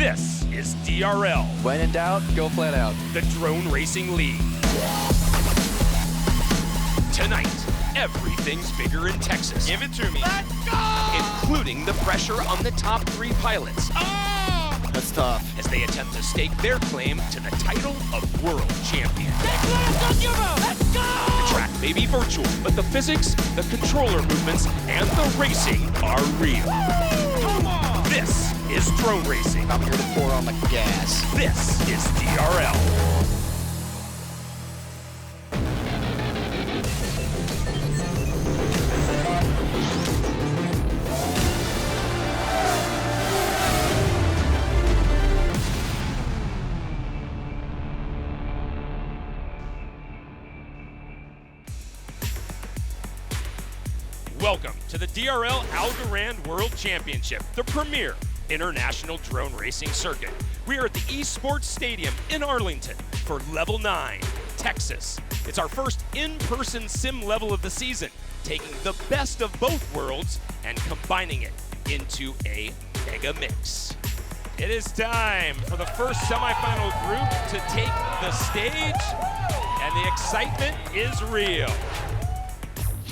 This is DRL. When in doubt, go flat out. The Drone Racing League. Tonight, everything's bigger in Texas. Give it to me. Let's go! Including the pressure on the top 3 pilots. Oh! That's tough. As they attempt to stake their claim to the title of world champion. Let's go! The track may be virtual, but the physics, the controller movements, and the racing are real. Come on! This is Drone Racing. I'm here to pour on the gas. This is DRL. Welcome to the DRL Algorand World Championship, the premier international drone racing circuit. We are at the Esports Stadium in Arlington for Level 9, Texas. It's our first in-person sim level of the season, taking the best of both worlds and combining it into a mega mix. It is time for the first semifinal group to take the stage, and the excitement is real.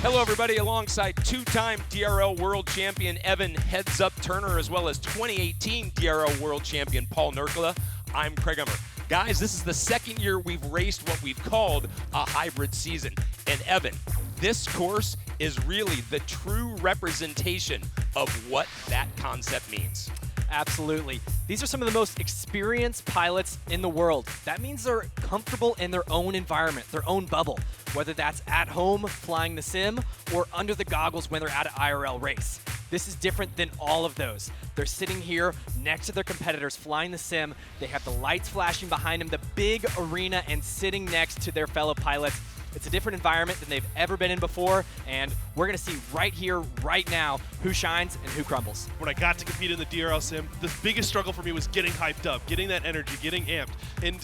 Hello everybody, alongside two-time DRL World Champion Evan Heads Up Turner, as well as 2018 DRL World Champion Paul Nurkla, I'm Craig Hummer. Guys, this is the second year we've raced what we've called a hybrid season. And Evan, this course is really the true representation of what that concept means. Absolutely. These are some of the most experienced pilots in the world. That means they're comfortable in their own environment, their own bubble, whether that's at home flying the sim or under the goggles when they're at an IRL race. This is different than all of those. They're sitting here next to their competitors flying the sim. They have the lights flashing behind them, the big arena, and sitting next to their fellow pilots. It's a different environment than they've ever been in before, and we're gonna see right here, right now, who shines and who crumbles. When I got to compete in the DRL sim, the biggest struggle for me was getting hyped up, getting that energy, getting amped. And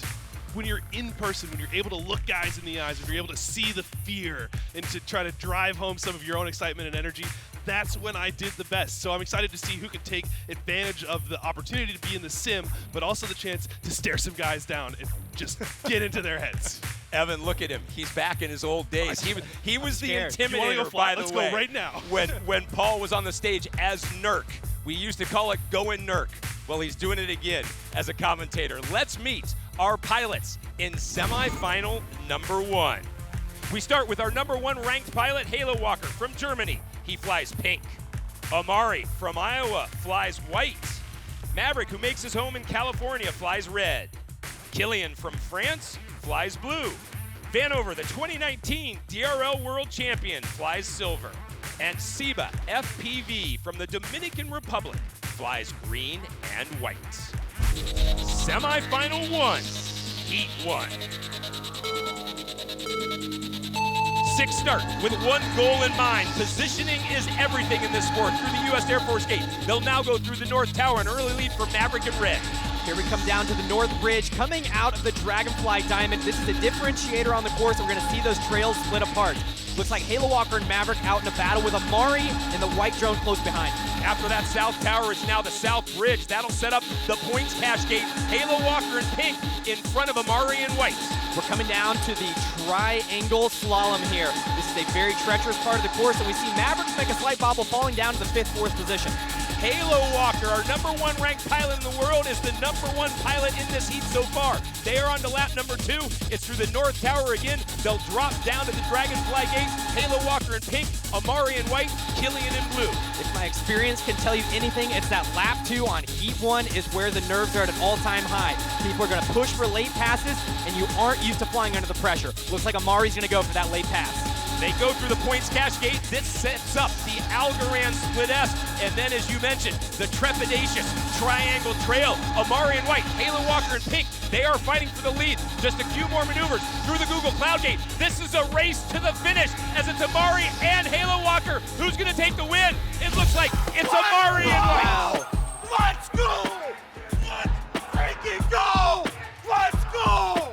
when you're in person, when you're able to look guys in the eyes, when you're able to see the fear and to try to drive home some of your own excitement and energy, that's when I did the best. So I'm excited to see who can take advantage of the opportunity to be in the sim, but also the chance to stare some guys down and just get into their heads. Evan, look at him. He's back in his old days. He was the intimidator, fly? by the Let's way. go right now. when Paul was on the stage as Nurk. We used to call it Going Nurk. Well, he's doing it again as a commentator. Let's meet our pilots in semifinal number 1. We start with our number 1 ranked pilot, Halo Walker from Germany. He flies pink. Amari from Iowa flies white. Maverick, who makes his home in California, flies red. Killian from France flies blue. Vanover, the 2019 DRL World Champion, flies silver. And Seba FPV from the Dominican Republic flies green and white. Semifinal 1, Heat 1. 6 start with one goal in mind. Positioning is everything in this sport. Through the U.S. Air Force Gate, they'll now go through the North Tower, an early lead for Maverick and Red. Here we come down to the North Bridge, coming out of the Dragonfly Diamond. This is a differentiator on the course, and we're gonna see those trails split apart. Looks like Halo Walker and Maverick out in a battle with Amari and the white drone close behind. After that South Tower is now the South Bridge. That'll set up the points cache gate. Halo Walker in pink in front of Amari in white. We're coming down to the triangle slalom here. This is a very treacherous part of the course, and we see Mavericks make a slight bobble, falling down to the 5th, 4th position. Halo Walker, our number 1 ranked pilot in the world, is the number 1 pilot in this heat so far. They are on to lap number 2. It's through the North Tower again. They'll drop down to the Dragonfly Gate. Halo Walker in pink, Amari in white, Killian in blue. If my experience can tell you anything, it's that lap 2 on heat 1 is where the nerves are at an all-time high. People are gonna push for late passes, and you aren't used to flying under the pressure. Looks like Amari's gonna go for that late pass. They go through the points cache gate. This sets up the Algorand Split S. And then, as you mentioned, the trepidatious triangle trail. Amari in white, Halo Walker in pink. They are fighting for the lead. Just a few more maneuvers through the Google Cloud Gate. This is a race to the finish as it's Amari and Halo Walker. Who's going to take the win? It looks like it's Amari in white. Let's go! Let's freaking go! Let's go!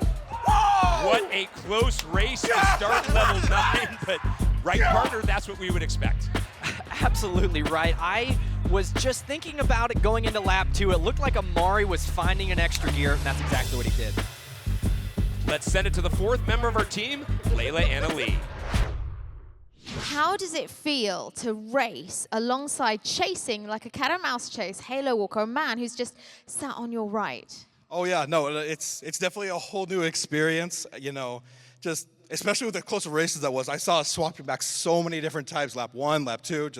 What a close race to start level 9, but right partner, that's what we would expect. Absolutely right. I was just thinking about it going into lap 2. It looked like Amari was finding an extra gear, and that's exactly what he did. Let's send it to the fourth member of our team, Layla Anna Lee. How does it feel to race alongside chasing, like a cat and mouse chase, Halo Walker, a man who's just sat on your right? Oh yeah, no, it's definitely a whole new experience, you know, just especially with the closer races that was. I saw us swapping back so many different times, lap 1, lap 2,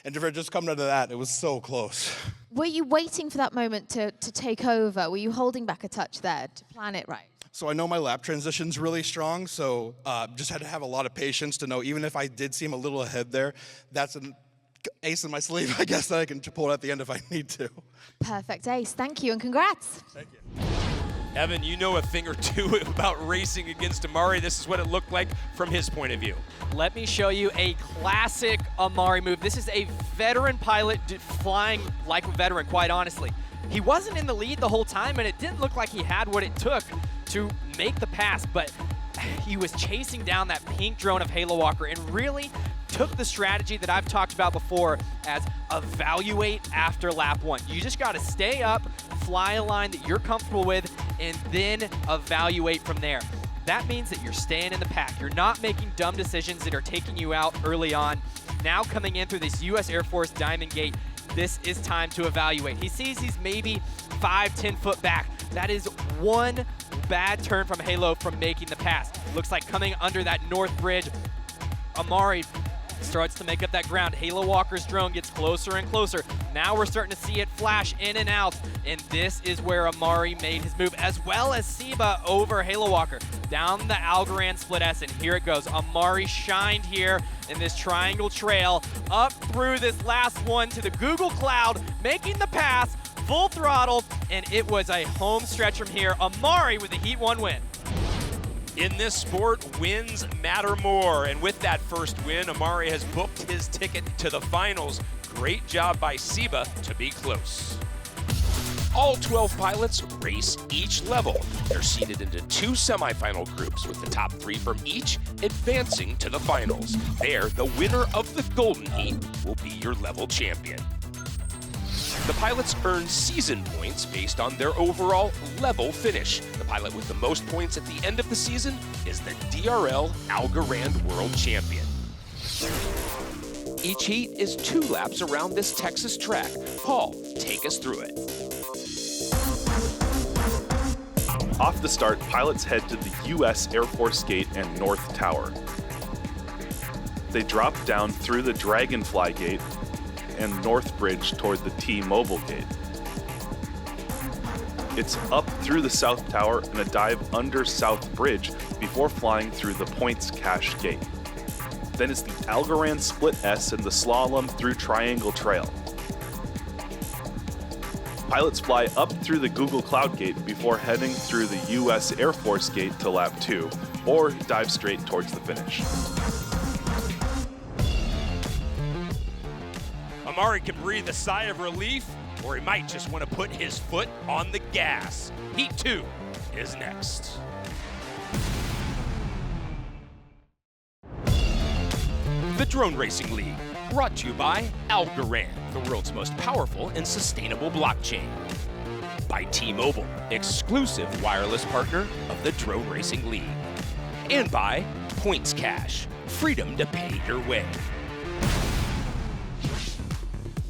and just coming to that, it was so close. Were you waiting for that moment to take over? Were you holding back a touch there to plan it right? So I know my lap transition's really strong, so just had to have a lot of patience to know even if I did seem a little ahead there, that's an ace in my sleeve, I guess, that I can pull it at the end if I need to. Perfect ace. Thank you and congrats. Thank you. Evan, you know a thing or two about racing against Amari. This is what it looked like from his point of view. Let me show you a classic Amari move. This is a veteran pilot flying like a veteran, quite honestly. He wasn't in the lead the whole time, and it didn't look like he had what it took to make the pass, but he was chasing down that pink drone of Halo Walker and really took the strategy that I've talked about before as evaluate after lap 1. You just got to stay up, fly a line that you're comfortable with, and then evaluate from there. That means that you're staying in the pack. You're not making dumb decisions that are taking you out early on. Now coming in through this U.S. Air Force Diamond Gate, this is time to evaluate. He sees he's maybe 5-10 foot back. That is one bad turn from Halo from making the pass. Looks like coming under that north bridge, Amari starts to make up that ground. Halo Walker's drone gets closer and closer. Now we're starting to see it flash in and out, and this is where Amari made his move, as well as Seba over Halo Walker. Down the Algorand Split S, and here it goes. Amari shined here in this triangle trail, up through this last one to the Google Cloud, making the pass, full throttle, and it was a home stretch from here. Amari with the Heat 1 win. In this sport, wins matter more. And with that first win, Amari has booked his ticket to the finals. Great job by Seba to be close. All 12 pilots race each level. They're seeded into 2 semifinal groups, with the top 3 from each advancing to the finals. There, the winner of the Golden Heat will be your level champion. The pilots earn season points based on their overall level finish. The pilot with the most points at the end of the season is the DRL Algorand World Champion. Each heat is 2 laps around this Texas track. Paul, take us through it. Off the start, pilots head to the U.S. Air Force Gate and North Tower. They drop down through the Dragonfly Gate and North Bridge toward the T-Mobile Gate. It's up through the South Tower and a dive under South Bridge before flying through the Points Cache Gate. Then it's the Algorand Split S and the slalom through Triangle Trail. Pilots fly up through the Google Cloud Gate before heading through the U.S. Air Force Gate to lap 2, or dive straight towards the finish. Amari can breathe a sigh of relief, or he might just want to put his foot on the gas. Heat 2 is next. The Drone Racing League, brought to you by Algorand, the world's most powerful and sustainable blockchain. By T-Mobile, exclusive wireless partner of the Drone Racing League. And by Points Cache, freedom to pay your way.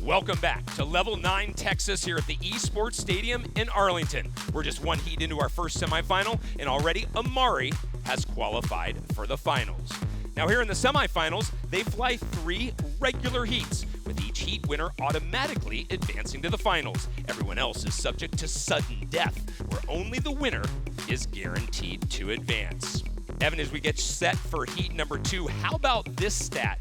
Welcome back to Level 9 Texas here at the Esports Stadium in Arlington. We're just 1 heat into our first semifinal, and already Amari has qualified for the finals. Now here in the semifinals, they fly 3 regular heats, with each heat winner automatically advancing to the finals. Everyone else is subject to sudden death, where only the winner is guaranteed to advance. Evan, as we get set for heat number 2, how about this stat?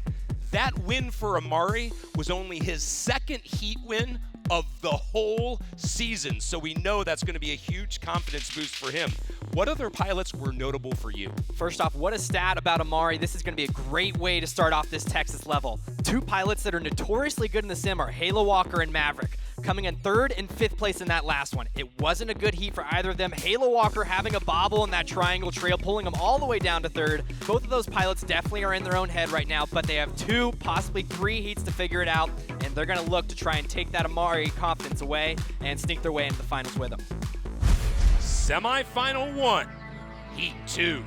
That win for Amari was only his 2nd heat win of the whole season, so we know that's going to be a huge confidence boost for him. What other pilots were notable for you? First off, what a stat about Amari. This is going to be a great way to start off this Texas level. 2 pilots that are notoriously good in the sim are Halo Walker and Maverick, coming in 3rd and 5th place in that last one. It wasn't a good heat for either of them. Halo Walker having a bobble in that triangle trail, pulling them all the way down to 3rd. Both of those pilots definitely are in their own head right now, but they have 2, possibly 3 heats to figure it out, and and they're going to look to try and take that Amari confidence away and sneak their way into the finals with them. Semifinal 1, Heat 2.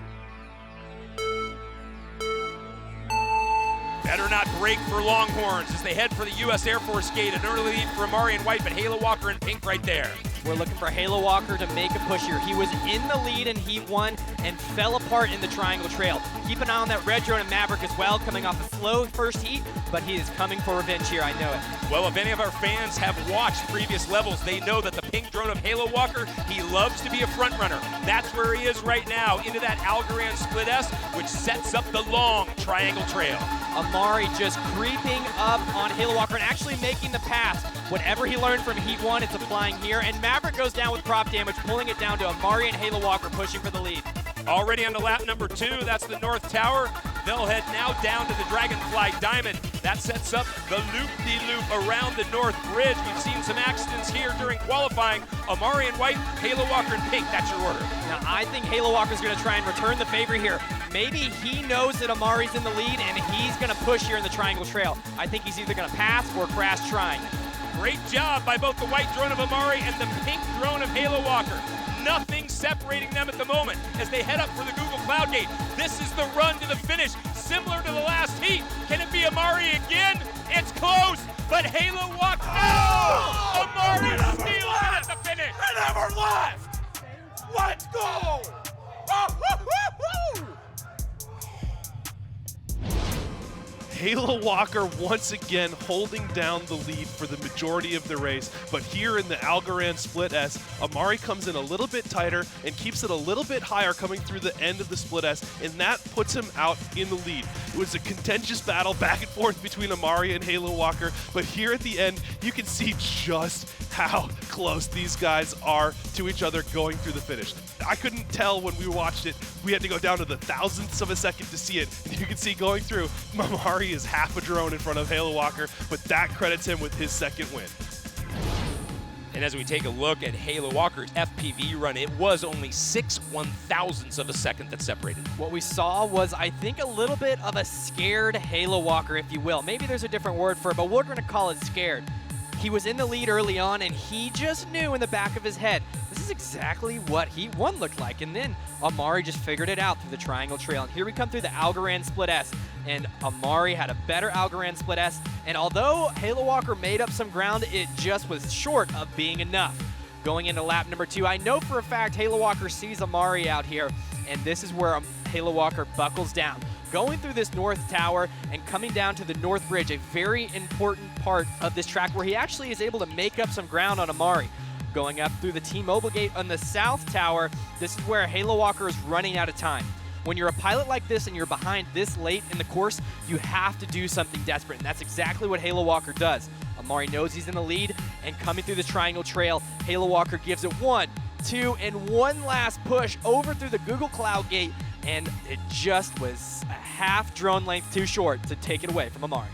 Better not break for Longhorns as they head for the U.S. Air Force gate. An early lead for Amari in white, but Halo Walker in pink right there. We're looking for Halo Walker to make a push here. He was in the lead in Heat 1 and fell apart in the Triangle Trail. Keep an eye on that red drone and Maverick as well, coming off a slow first heat, but he is coming for revenge here, I know it. Well, if any of our fans have watched previous levels, they know that the pink drone of Halo Walker, he loves to be a front runner. That's where he is right now, into that Algorand Split S, which sets up the long Triangle Trail. Amari just creeping up on Halo Walker and actually making the pass. Whatever he learned from Heat 1, it's applying here, and Maverick goes down with prop damage, pulling it down to Amari and Halo Walker pushing for the lead. Already on to lap number 2, that's the North Tower. They'll head now down to the Dragonfly Diamond. That sets up the loop-de-loop around the North Bridge. We've seen some accidents here during qualifying. Amari in white, Halo Walker in pink. That's your order. Now, I think Halo Walker's going to try and return the favor here. Maybe he knows that Amari's in the lead, and he's going to push here in the Triangle Trail. I think he's either going to pass or crash trying. Great job by both the white drone of Amari and the pink drone of Halo Walker. Nothing separating them at the moment as they head up for the Google Cloud Gate. This is the run to the finish, similar to the last heat. Can it be Amari again? It's close, but Halo Walker. No! Amari steals it at the finish. It never left. Let's go. Halo Walker once again holding down the lead for the majority of the race, but here in the Algorand Split S, Amari comes in a little bit tighter and keeps it a little bit higher coming through the end of the Split S, and that puts him out in the lead. It was a contentious battle back and forth between Amari and Halo Walker, but here at the end, you can see just how close these guys are to each other going through the finish. I couldn't tell when we watched it. We had to go down to the thousandths of a second to see it. And you can see going through, Amari is half a drone in front of Halo Walker, but that credits him with his second win. And as we take a look at Halo Walker's FPV run, it was only 6 1,000ths of a second that separated. What we saw was, I think, a little bit of a scared Halo Walker, if you will. Maybe there's a different word for it, but we're going to call it scared. He was in the lead early on, and he just knew in the back of his head, this is exactly what Heat 1 looked like. And then Amari just figured it out through the Triangle Trail. And here we come through the Algorand Split S. And Amari had a better Algorand Split S. And although Halo Walker made up some ground, it just was short of being enough. Going into lap number 2, I know for a fact Halo Walker sees Amari out here. And this is where Halo Walker buckles down. Going through this North Tower and coming down to the North Bridge, a very important part of this track where he actually is able to make up some ground on Amari. Going up through the T-Mobile Gate on the South Tower, this is where Halo Walker is running out of time. When you're a pilot like this and you're behind this late in the course, you have to do something desperate, and that's exactly what Halo Walker does. Amari knows he's in the lead, and coming through this Triangle Trail, Halo Walker gives it 1, 2, and one last push over through the Google Cloud Gate, and it just was a half drone length too short to take it away from Amari.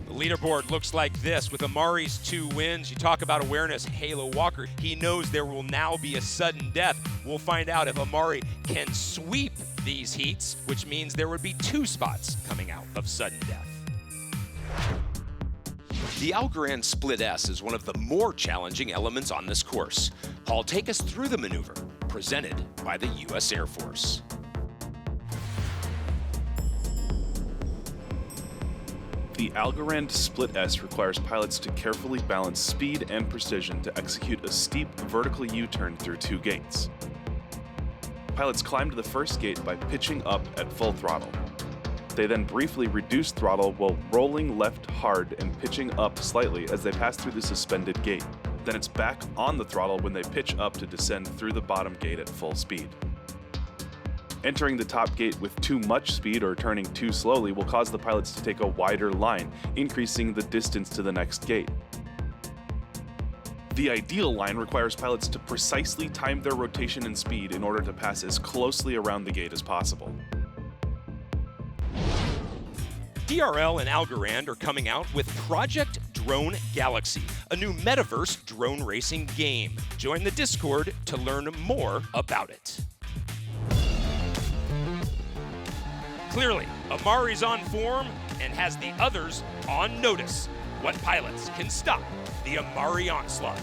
The leaderboard looks like this with Amari's 2 wins. You talk about awareness, Halo Walker, he knows there will now be a sudden death. We'll find out if Amari can sweep these heats, which means there would be 2 spots coming out of sudden death. The Algorand Split S is one of the more challenging elements on this course. Paul, take us through the maneuver, presented by the U.S. Air Force. The Algorand Split S requires pilots to carefully balance speed and precision to execute a steep vertical U-turn through 2 gates. Pilots climb to the first gate by pitching up at full throttle. They then briefly reduce throttle while rolling left hard and pitching up slightly as they pass through the suspended gate. Then it's back on the throttle when they pitch up to descend through the bottom gate at full speed. Entering the top gate with too much speed or turning too slowly will cause the pilots to take a wider line, increasing the distance to the next gate. The ideal line requires pilots to precisely time their rotation and speed in order to pass as closely around the gate as possible. DRL and Algorand are coming out with Project Drone Galaxy, a new metaverse drone racing game. Join the Discord to learn more about it. Clearly, Amari's on form and has the others on notice. What pilots can stop the Amari onslaught?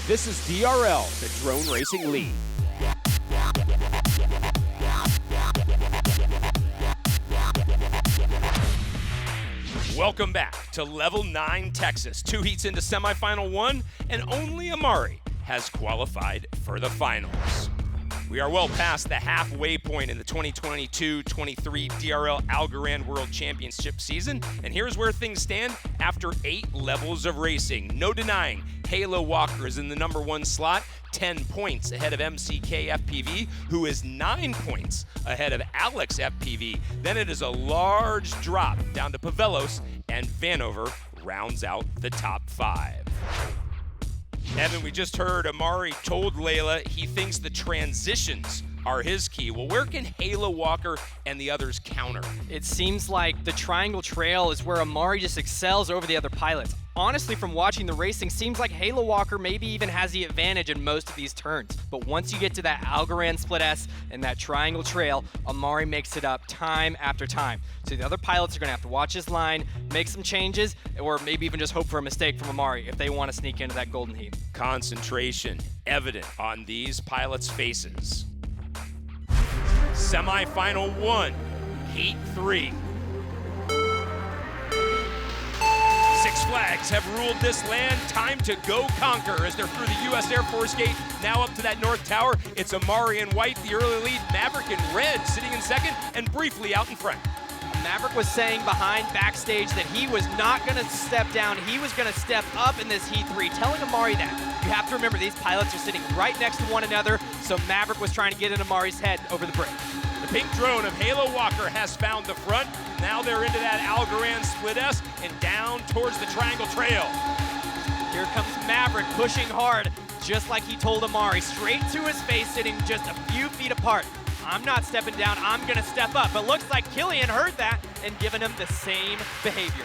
This is DRL, the Drone Racing League. Welcome back to Level 9 Texas. 2 heats into Semifinal 1, and only Amari has qualified for the finals. We are well past the halfway point in the 2022-23 DRL Algorand World Championship season, and here's where things stand after 8 levels of racing. No denying, Halo Walker is in the #1 slot, 10 points ahead of MCK FPV, who is 9 points ahead of Alex FPV. Then it is a large drop down to Pavelos, and Vanover rounds out the top 5. Evan, we just heard Amari told Layla he thinks the transitions are his key. Well, where can Halo Walker and the others counter? It seems like the triangle trail is where Amari just excels over the other pilots. Honestly, from watching the racing, seems like Halo Walker maybe even has the advantage in most of these turns. But once you get to that Algorand Split S and that triangle trail, Amari makes it up time after time. So the other pilots are going to have to watch his line, make some changes, or maybe even just hope for a mistake from Amari if they want to sneak into that golden heat. Concentration evident on these pilots' faces. Semifinal 1, Heat 3. 6 flags have ruled this land. Time to go conquer as they're through the U.S. Air Force gate. Now up to that North Tower. It's Amari in white, the early lead. Maverick in red sitting in second and briefly out in front. Maverick was saying behind backstage that he was not going to step down. He was going to step up in this Heat 3, telling Amari that. You have to remember, these pilots are sitting right next to one another, so Maverick was trying to get in Amari's head over the break. The pink drone of Halo Walker has found the front. Now they're into that Algorand Split S and down towards the Triangle Trail. Here comes Maverick pushing hard, just like he told Amari, straight to his face, sitting just a few feet apart. I'm not stepping down, I'm gonna step up. But looks like Killian heard that and given him the same behavior.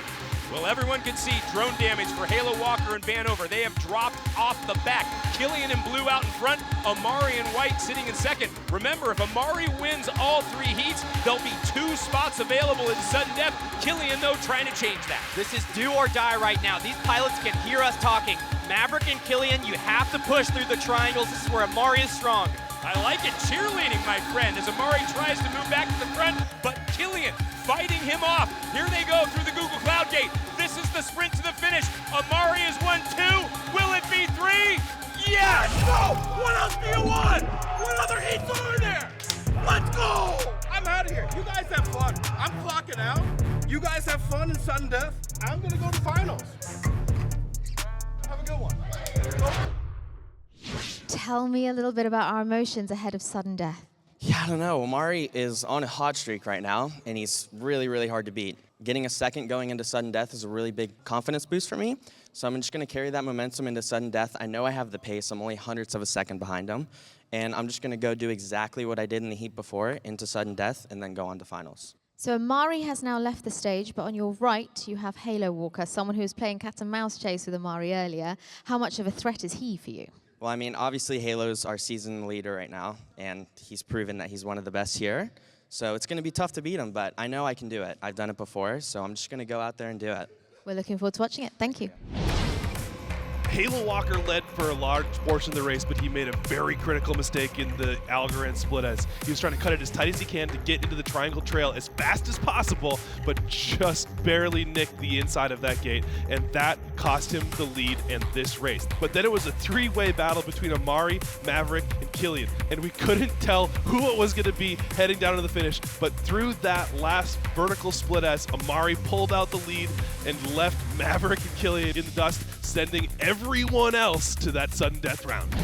Well, everyone can see drone damage for Halo Walker and Vanover. They have dropped off the back. Killian in blue out in front, Amari in white sitting in second. Remember, if Amari wins all 3 heats, there'll be 2 spots available in sudden death. Killian, though, trying to change that. This is do or die right now. These pilots can hear us talking. Maverick and Killian, you have to push through the triangles. This is where Amari is strong. I like it, cheerleading, my friend, as Amari tries to move back to the front, but Killian fighting him off. Here they go through the Google Cloud Gate. This is the sprint to the finish. Amari is 1-2. Will it be 3? Yes! No! What else do you want? What other heats are there? Let's go! I'm out of here. You guys have fun. I'm clocking out. You guys have fun in sudden death. I'm gonna go to finals. Have a good one. Tell me a little bit about our emotions ahead of sudden death. Yeah, I don't know. Amari is on a hot streak right now, and he's really, really hard to beat. Getting a second going into sudden death is a really big confidence boost for me, so I'm just going to carry that momentum into sudden death. I know I have the pace. I'm only hundredths of a second behind him, and I'm just going to go do exactly what I did in the heat before into sudden death and then go on to finals. So Amari has now left the stage, but on your right you have Halo Walker, someone who was playing cat and mouse chase with Amari earlier. How much of a threat is he for you? Well, I mean, obviously Halo's our season leader right now, and he's proven that he's one of the best here. So it's going to be tough to beat him, but I know I can do it. I've done it before, so I'm just going to go out there and do it. We're looking forward to watching it. Thank you. Halo Walker led for a large portion of the race, but he made a very critical mistake in the Algorand Split S. He was trying to cut it as tight as he can to get into the Triangle Trail as fast as possible, but just barely nicked the inside of that gate, and that cost him the lead in this race. But then it was a 3-way battle between Amari, Maverick, and Killian, and we couldn't tell who it was going to be heading down to the finish, but through that last vertical Split S, Amari pulled out the lead and left Maverick and Killian in the dust, sending everyone else to that sudden death round.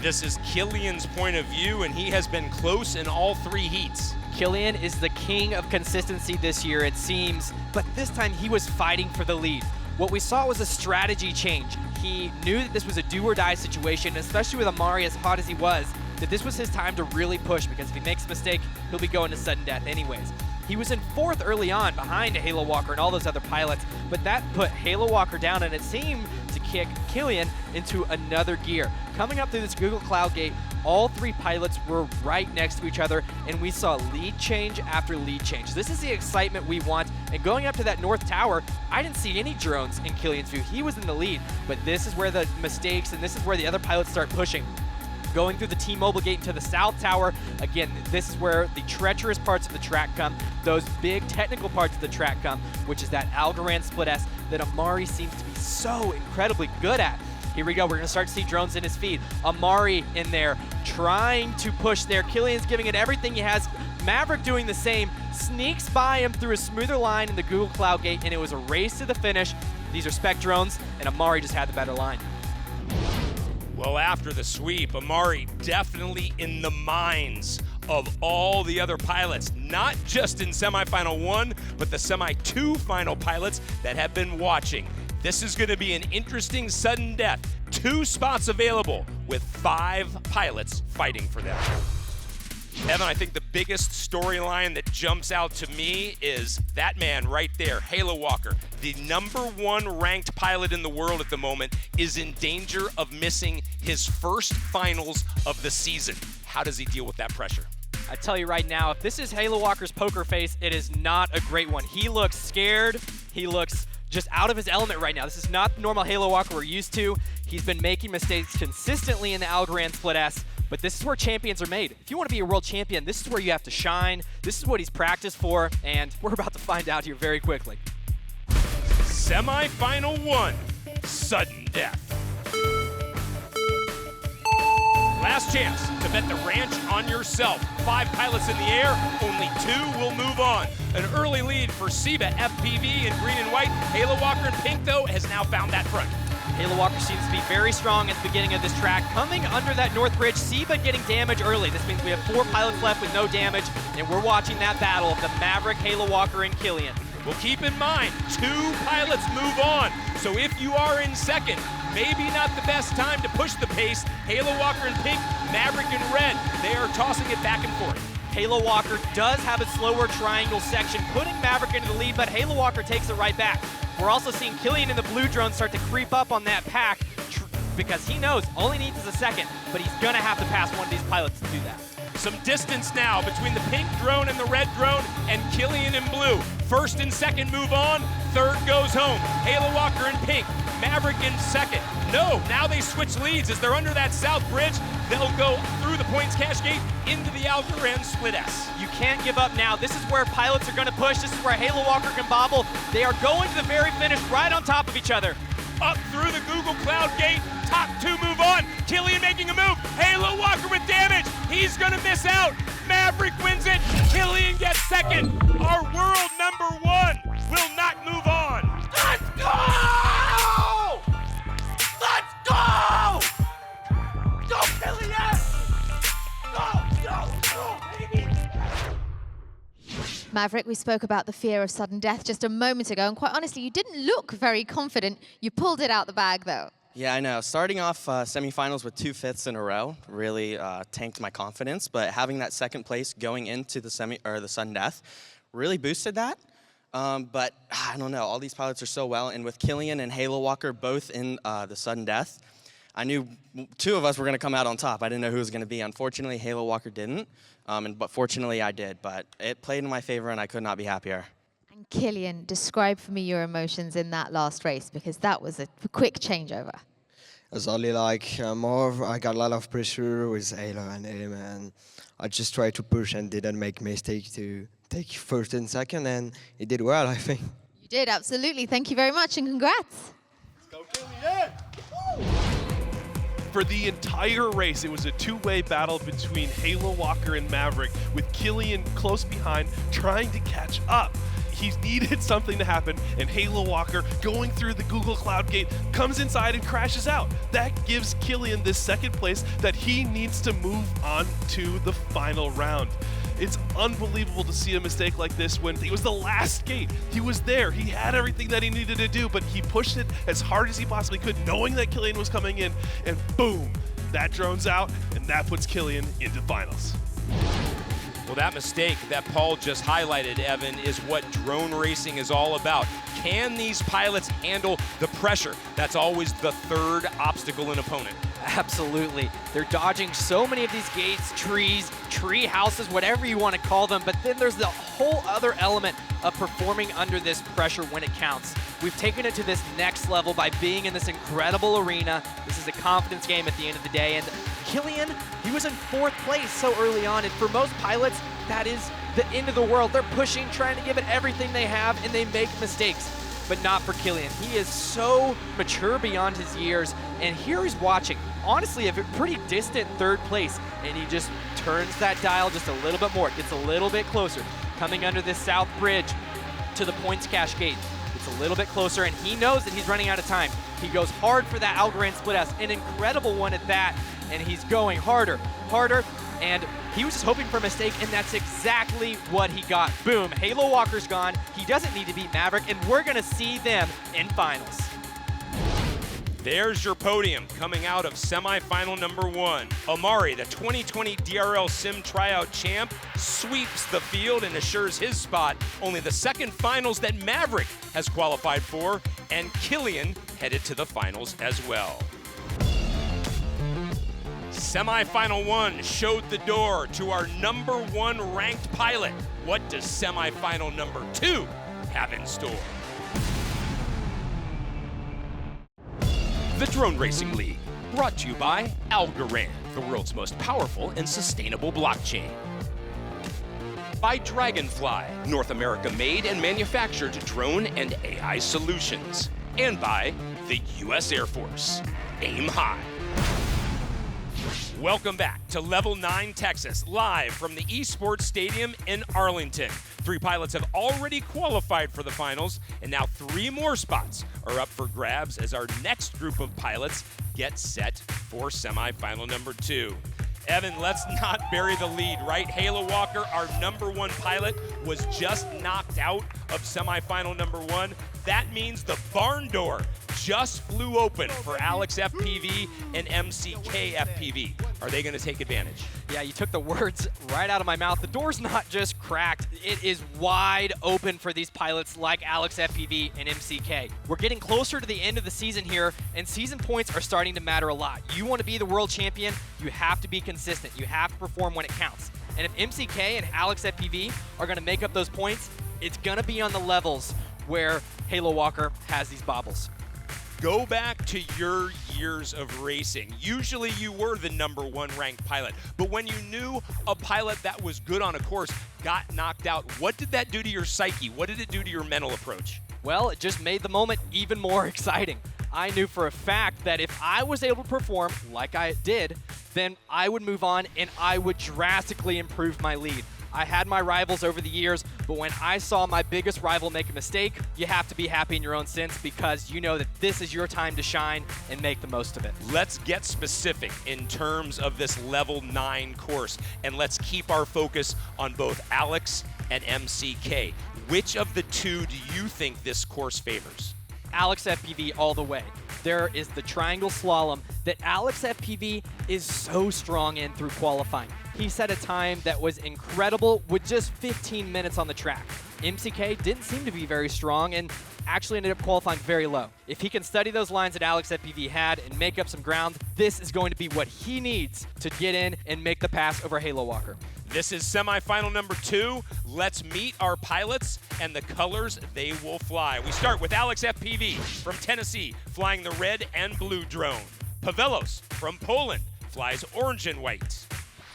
This is Killian's point of view, and he has been close in all 3 heats. Killian is the king of consistency this year, it seems, but this time he was fighting for the lead. What we saw was a strategy change. He knew that this was a do-or-die situation, especially with Amari as hot as he was, that this was his time to really push, because if he makes a mistake, he'll be going to sudden death anyways. He was in 4th early on behind Halo Walker and all those other pilots, but that put Halo Walker down, and it seemed to kick Killian into another gear. coming up through this Google Cloud Gate, all three pilots were right next to each other, and we saw lead change after lead change. This is the excitement we want, and going up to that North Tower, I didn't see any drones in Killian's view. He was in the lead, but this is where the mistakes and this is where the other pilots start pushing. Going through the T-Mobile Gate into the South Tower, again, this is where the treacherous parts of the track come, those big technical parts of the track come, which is that Algorand Split S that Amari seems to be so incredibly good at. Here we go, we're gonna start to see drones in his feed. Amari in there, trying to push there. Killian's giving it everything he has. Maverick doing the same, sneaks by him through a smoother line in the Google Cloud Gate, and it was a race to the finish. These are spec drones, and Amari just had the better line. Well, after the sweep, Amari definitely in the minds of all the other pilots, not just in semifinal 1, but the semi-2 final pilots that have been watching. This is going to be an interesting sudden death. 2 spots available with 5 pilots fighting for them. Evan, I think the biggest storyline that jumps out to me is that man right there, Halo Walker, the #1 ranked pilot in the world at the moment, is in danger of missing his first finals of the season. How does he deal with that pressure? I tell you right now, if this is Halo Walker's poker face, it is not a great one. He looks scared. He looks just out of his element right now. This is not the normal Halo Walker we're used to. He's been making mistakes consistently in the Algorand Split S, but this is where champions are made. If you want to be a world champion, this is where you have to shine. This is what he's practiced for, and we're about to find out here very quickly. Semifinal 1, sudden death. Last chance to bet the ranch on yourself. 5 pilots in the air, only 2 will move on. An early lead for Seba, FPV in green and white. Halo Walker in pink, though, has now found that front. Halo Walker seems to be very strong at the beginning of this track. Coming under that north bridge, Seba getting damage early. This means we have 4 pilots left with no damage, and we're watching that battle of the Maverick, Halo Walker, and Killian. Well, keep in mind, 2 pilots move on. So if you are in second, maybe not the best time to push the pace. Halo Walker in pink, Maverick in red. They are tossing it back and forth. Halo Walker does have a slower triangle section, putting Maverick into the lead, but Halo Walker takes it right back. We're also seeing Killian in the blue drone start to creep up on that pack because he knows all he needs is a second, but he's gonna have to pass one of these pilots to do that. Some distance now between the pink drone and the red drone and Killian in blue. First and second move on, third goes home. Halo Walker in pink, Maverick in second. No, now they switch leads as they're under that south bridge. They'll go through the points cache gate into the Algorand Split S. You can't give up now. This is where pilots are gonna push. This is where Halo Walker can bobble. They are going to the very finish right on top of each other. Up through the Google Cloud Gate, top 2 move on. Killian making a move. Halo Walker with damage. He's gonna miss out. Maverick wins it. Killian gets second. Our world #1 will not move on. Let's go! Let's go! Go, Killian! Go, baby! Maverick, we spoke about the fear of sudden death just a moment ago, and quite honestly, you didn't look very confident. You pulled it out the bag, though. Yeah, I know. Starting off semifinals with 2 fifths in a row really tanked my confidence, but having that second place going into the sudden death really boosted that. But I don't know. All these pilots are so well, and with Killian and Halo Walker both in the sudden death, I knew 2 of us were going to come out on top. I didn't know who was going to be. Unfortunately, Halo Walker didn't, but fortunately I did. But it played in my favor, and I could not be happier. And Killian, describe for me your emotions in that last race, because that was a quick changeover. It was only like I got a lot of pressure with Halo and him, and I just tried to push and didn't make mistake to take first and second, and he did well, I think. You did, absolutely. Thank you very much, and congrats. Let's go, Killian! For the entire race, it was a 2-way battle between Halo Walker and Maverick, with Killian close behind, trying to catch up. He needed something to happen, and Halo Walker, going through the Google Cloud Gate, comes inside and crashes out. That gives Killian this second place that he needs to move on to the final round. It's unbelievable to see a mistake like this when it was the last gate. He was there, he had everything that he needed to do, but he pushed it as hard as he possibly could, knowing that Killian was coming in, and boom, that drone's out, and that puts Killian into finals. Well, that mistake that Paul just highlighted, Evan, is what drone racing is all about. Can these pilots handle the pressure? That's always the third obstacle an opponent. Absolutely. They're dodging so many of these gates, trees, tree houses, whatever you want to call them, but then there's the whole other element of performing under this pressure when it counts. We've taken it to this next level by being in this incredible arena. This is a confidence game at the end of the day, and Killian, he was in 4th place so early on, and for most pilots, that is the end of the world. They're pushing, trying to give it everything they have, and they make mistakes. But not for Killian. He is so mature beyond his years, and here he's watching, honestly, a pretty distant 3rd place, and he just turns that dial just a little bit more. It gets a little bit closer. Coming under this south bridge to the points cache gate. It's a little bit closer, and he knows that he's running out of time. He goes hard for that Algorand split S, an incredible one at that, and he's going harder, harder, and he was just hoping for a mistake, and that's exactly what he got. Boom, Halo Walker's gone. He doesn't need to beat Maverick, and we're gonna see them in finals. There's your podium coming out of semifinal number 1. Amari, the 2020 DRL Sim Tryout champ, sweeps the field and assures his spot. Only the 2nd finals that Maverick has qualified for, and Killian headed to the finals as well. Semifinal 1 showed the door to our number 1 ranked pilot. What does semifinal number 2 have in store? The Drone Racing League, brought to you by Algorand, the world's most powerful and sustainable blockchain. By Dragonfly, North America made and manufactured drone and AI solutions. And by the U.S. Air Force. Aim high. Welcome back to Level 9 Texas, live from the Esports Stadium in Arlington. 3 pilots have already qualified for the finals, and now 3 more spots are up for grabs as our next group of pilots get set for semifinal number 2. Evan, let's not bury the lead, right? Halo Walker, our number 1 pilot, was just knocked out of semifinal number 1. That means the barn door just flew open for Alex FPV and MCK FPV. Are they going to take advantage? Yeah, you took the words right out of my mouth. The door's not just cracked, it is wide open for these pilots like Alex FPV and MCK. We're getting closer to the end of the season here, and season points are starting to matter a lot. You want to be the world champion, you have to be consistent. You have to perform when it counts. And if MCK and Alex FPV are going to make up those points, it's going to be on the levels where Halo Walker has these bobbles. Go back to your years of racing. Usually you were the number 1 ranked pilot, but when you knew a pilot that was good on a course got knocked out, what did that do to your psyche? What did it do to your mental approach? Well, it just made the moment even more exciting. I knew for a fact that if I was able to perform like I did, then I would move on and I would drastically improve my lead. I had my rivals over the years, but when I saw my biggest rival make a mistake, you have to be happy in your own sense because you know that this is your time to shine and make the most of it. Let's get specific in terms of this level 9 course, and let's keep our focus on both Alex and MCK. Which of the 2 do you think this course favors? Alex FPV all the way. There is the triangle slalom that Alex FPV is so strong in through qualifying. He set a time that was incredible with just 15 minutes on the track. MCK didn't seem to be very strong and actually ended up qualifying very low. If he can study those lines that Alex FPV had and make up some ground, this is going to be what he needs to get in and make the pass over Halo Walker. This is semifinal number 2. Let's meet our pilots and the colors they will fly. We start with Alex FPV from Tennessee, flying the red and blue drone. Pavelos from Poland flies orange and white.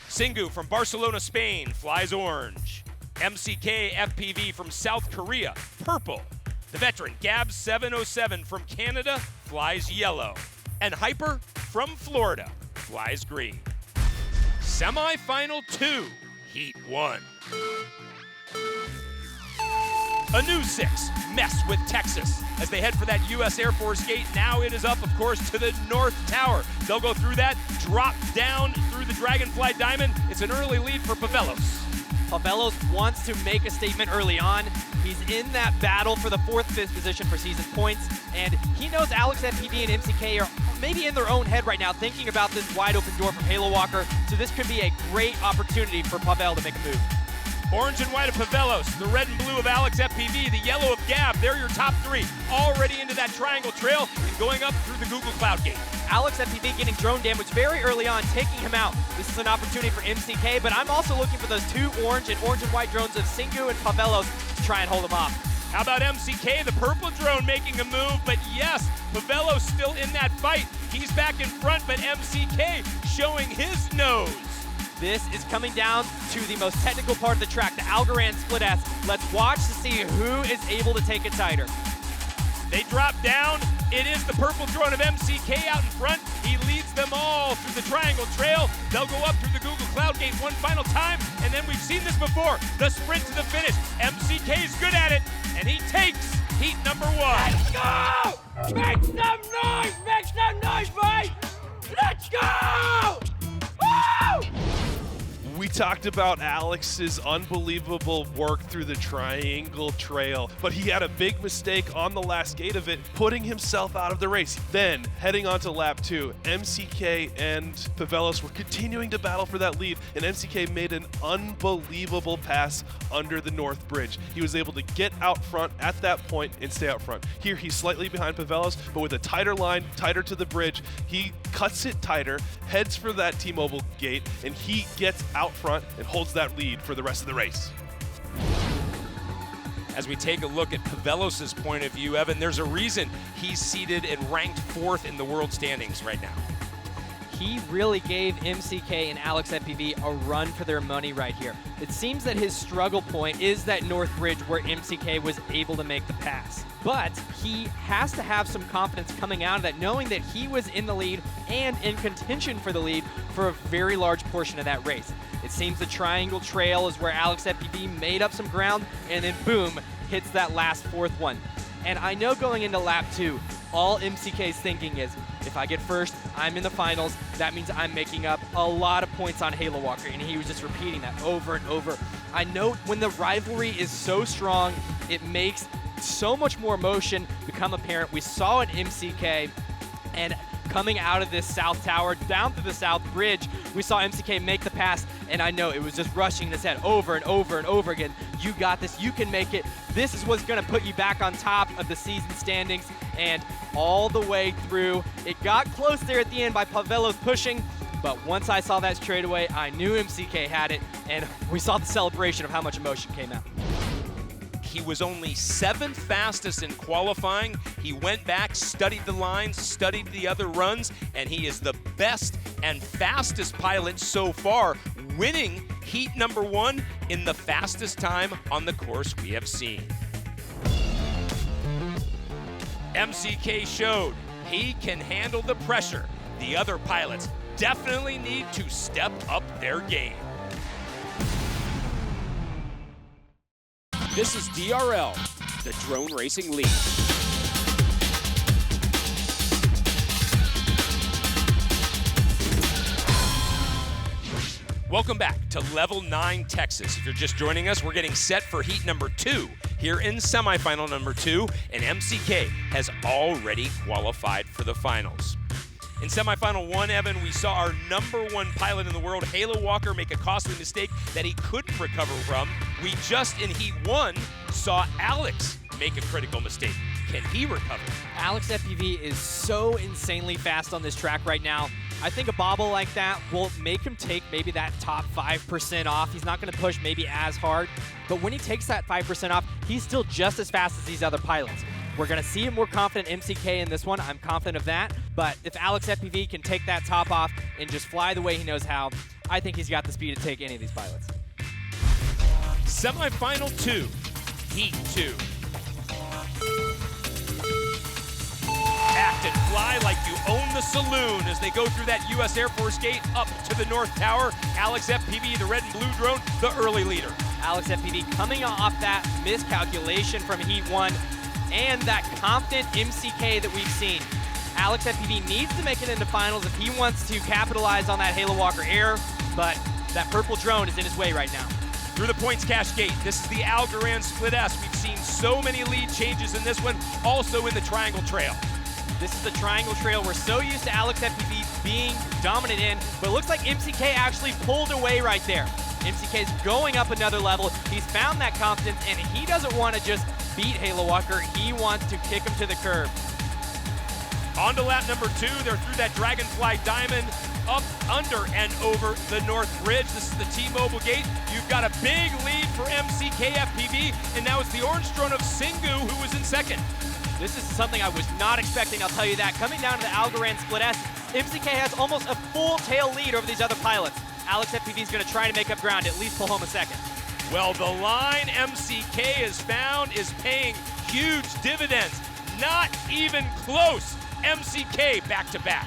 Singu from Barcelona, Spain flies orange. MCK FPV from South Korea, purple. The veteran Gab 707 from Canada flies yellow. And Hyper from Florida flies green. Semifinal 2, Heat 1. A new 6, mess with Texas. As they head for that U.S. Air Force gate, now it is up, of course, to the North Tower. They'll go through that, drop down through the Dragonfly Diamond. It's an early lead for Pavelos. Pavelos wants to make a statement early on. He's in that battle for the 4th, 5th position for season points, and he knows Alex FPV and MCK are maybe in their own head right now thinking about this wide open door from Halo Walker, so this could be a great opportunity for Pavel to make a move. Orange and white of Pavelos, the red and blue of Alex FPV, the yellow of Gab. They're your top three. Already into that triangle trail and going up through the Google Cloud Gate. Alex FPV getting drone damage very early on, taking him out. This is an opportunity for MCK, but I'm also looking for those two orange and white drones of Singu and Pavelos to try and hold him off. How about MCK, the purple drone making a move, but yes, Pavelos still in that fight. He's back in front, but MCK showing his nose. This is coming down to the most technical part of the track, the Algorand Split S. Let's watch to see who is able to take it tighter. They drop down. It is the purple drone of MCK out in front. He leads them all through the triangle trail. They'll go up through the Google Cloud Gate one final time, and then we've seen this before, the sprint to the finish. MCK is good at it, and he takes heat number one. Let's go! Make some noise, boys! Let's go! Woo! We talked about Alex's unbelievable work through the triangle trail, but he had a big mistake on the last gate of it, putting himself out of the race. Then, heading on to lap 2, MCK and Pavelos were continuing to battle for that lead, and MCK made an unbelievable pass under the North Bridge. He was able to get out front at that point and stay out front. Here, he's slightly behind Pavelos, but with a tighter line, tighter to the bridge, he cuts it tighter, heads for that T-Mobile gate, and he gets out front and holds that lead for the rest of the race. As we take a look at Pavelos' point of view, Evan, there's a reason he's seated and ranked 4th in the world standings right now. He really gave MCK and Alex FPV a run for their money right here. It seems that his struggle point is that North Bridge where MCK was able to make the pass. But he has to have some confidence coming out of that, knowing that he was in the lead and in contention for the lead for a very large portion of that race. It seems the triangle trail is where Alex FPV made up some ground and then boom, hits that last 4th one. And I know going into lap 2, all MCK's thinking is, if I get first, I'm in the finals. That means I'm making up a lot of points on Halo Walker, and he was just repeating that over and over. I know when the rivalry is so strong, it makes so much more emotion become apparent. We saw it MCK, and coming out of this south tower, down through the south bridge, we saw MCK make the pass, and I know it was just rushing his head over and over and over again. You got this, you can make it. This is what's gonna put you back on top of the season standings, and all the way through. It got close there at the end by Pavelos pushing, but once I saw that straightaway, I knew MCK had it, and we saw the celebration of how much emotion came out. He was only 7th fastest in qualifying. He went back, studied the lines, studied the other runs, and he is the best and fastest pilot so far, winning heat number 1 in the fastest time on the course we have seen. MCK showed he can handle the pressure. The other pilots definitely need to step up their game. This is DRL, the Drone Racing League. Welcome back to Level 9 Texas. If you're just joining us, we're getting set for heat number 2 here in semifinal number 2, and MCK has already qualified for the finals. In semifinal 1, Evan, we saw our #1 pilot in the world, Halo Walker, make a costly mistake that he couldn't recover from. We just, in heat 1, saw Alex make a critical mistake. Can he recover? Alex FPV is so insanely fast on this track right now. I think a bobble like that will make him take maybe that top 5% off. He's not going to push maybe as hard, but when he takes that 5% off, he's still just as fast as these other pilots. We're going to see a more confident MCK in this one. I'm confident of that. But if Alex FPV can take that top off and just fly the way he knows how, I think he's got the speed to take any of these pilots. Semifinal 2, heat 2. Act and fly like you own the saloon as they go through that U.S. Air Force gate up to the North Tower. Alex FPV, the red and blue drone, the early leader. Alex FPV coming off that miscalculation from heat 1 and that confident MCK that we've seen. Alex FPV needs to make it into finals if he wants to capitalize on that Halo Walker air, but that purple drone is in his way right now. Through the points cash gate, this is the Algorand Split S. We've seen so many lead changes in this one, also in the triangle trail. This is the triangle trail we're so used to Alex FPV being dominant in, but it looks like MCK actually pulled away right there. MCK's going up another level. He's found that confidence, and he doesn't want to just beat Halo Walker. He wants to kick him to the curb. On to lap number 2. They're through that Dragonfly Diamond, up, under, and over the North Bridge. This is the T-Mobile gate. You've got a big lead for MCK FPV, and now it's the orange drone of Singu who was in second. This is something I was not expecting, I'll tell you that. Coming down to the Algorand Split S, MCK has almost a full tail lead over these other pilots. Alex FPV is going to try to make up ground, at least pull home a second. Well, the line MCK has found is paying huge dividends. Not even close. MCK back to back.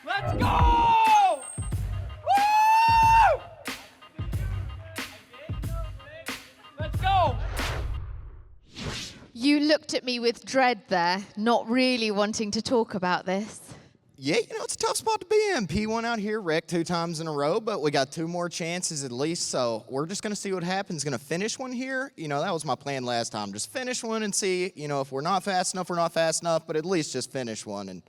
Let's go! Woo! Let's go! You looked at me with dread there, not really wanting to talk about this. Yeah, you know, it's a tough spot to be in. P1 out here wrecked 2 times in a row, but we got 2 more chances at least, so we're just going to see what happens. Going to finish one here. You know, that was my plan last time. Just finish one and see, you know, if we're not fast enough, we're not fast enough, but at least just finish one, and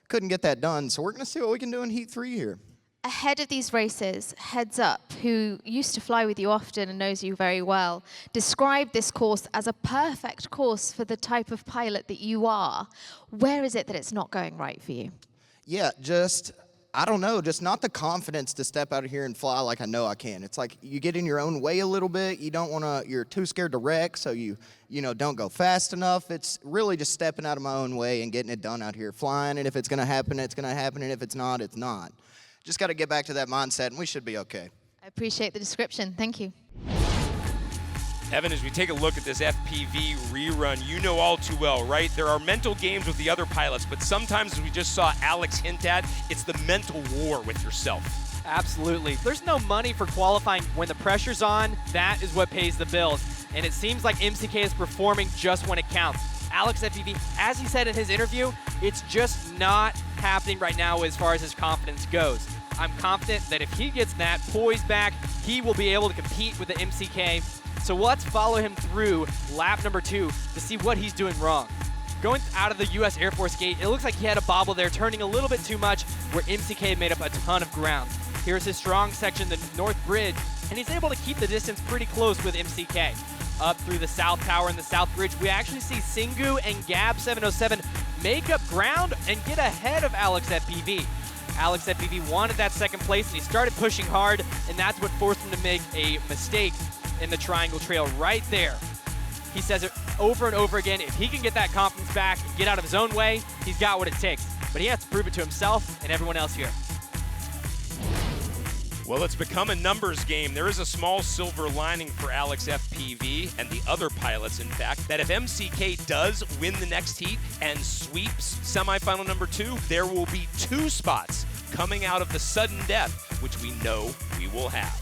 couldn't get that done, so we're going to see what we can do in Heat 3 here. Ahead of these races, Heads Up, who used to fly with you often and knows you very well, described this course as a perfect course for the type of pilot that you are. Where is it that it's not going right for you? Yeah, just, I don't know, just not the confidence to step out of here and fly like I know I can. It's like you get in your own way a little bit. You don't want to, you're too scared to wreck, so you know, don't go fast enough. It's really just stepping out of my own way and getting it done out here, flying, and if it's going to happen, it's going to happen, and if it's not, it's not. Just got to get back to that mindset, and we should be okay. I appreciate the description. Thank you. Evan, as we take a look at this FPV rerun, you know all too well, right? There are mental games with the other pilots, but sometimes, as we just saw Alex hint at, it's the mental war with yourself. Absolutely. There's no money for qualifying. When the pressure's on, that is what pays the bills. And it seems like MCK is performing just when it counts. Alex FPV, as he said in his interview, it's just not happening right now as far as his confidence goes. I'm confident that if he gets that poise back, he will be able to compete with the MCK. So let's follow him through lap number 2 to see what he's doing wrong. Going out of the US Air Force gate, it looks like he had a bobble there, turning a little bit too much, where MCK made up a ton of ground. Here's his strong section, the North Bridge, and he's able to keep the distance pretty close with MCK. Up through the South Tower and the South Bridge, we actually see Singu and Gab707 make up ground and get ahead of Alex FPV. Alex FPV wanted that second place, and he started pushing hard, and that's what forced him to make a mistake in the triangle trail right there. He says it over and over again. If he can get that confidence back, get out of his own way, he's got what it takes. But he has to prove it to himself and everyone else here. Well, it's become a numbers game. There is a small silver lining for Alex FPV and the other pilots, in fact, that if MCK does win the next heat and sweeps semifinal number 2, there will be 2 spots coming out of the sudden death, which we know we will have.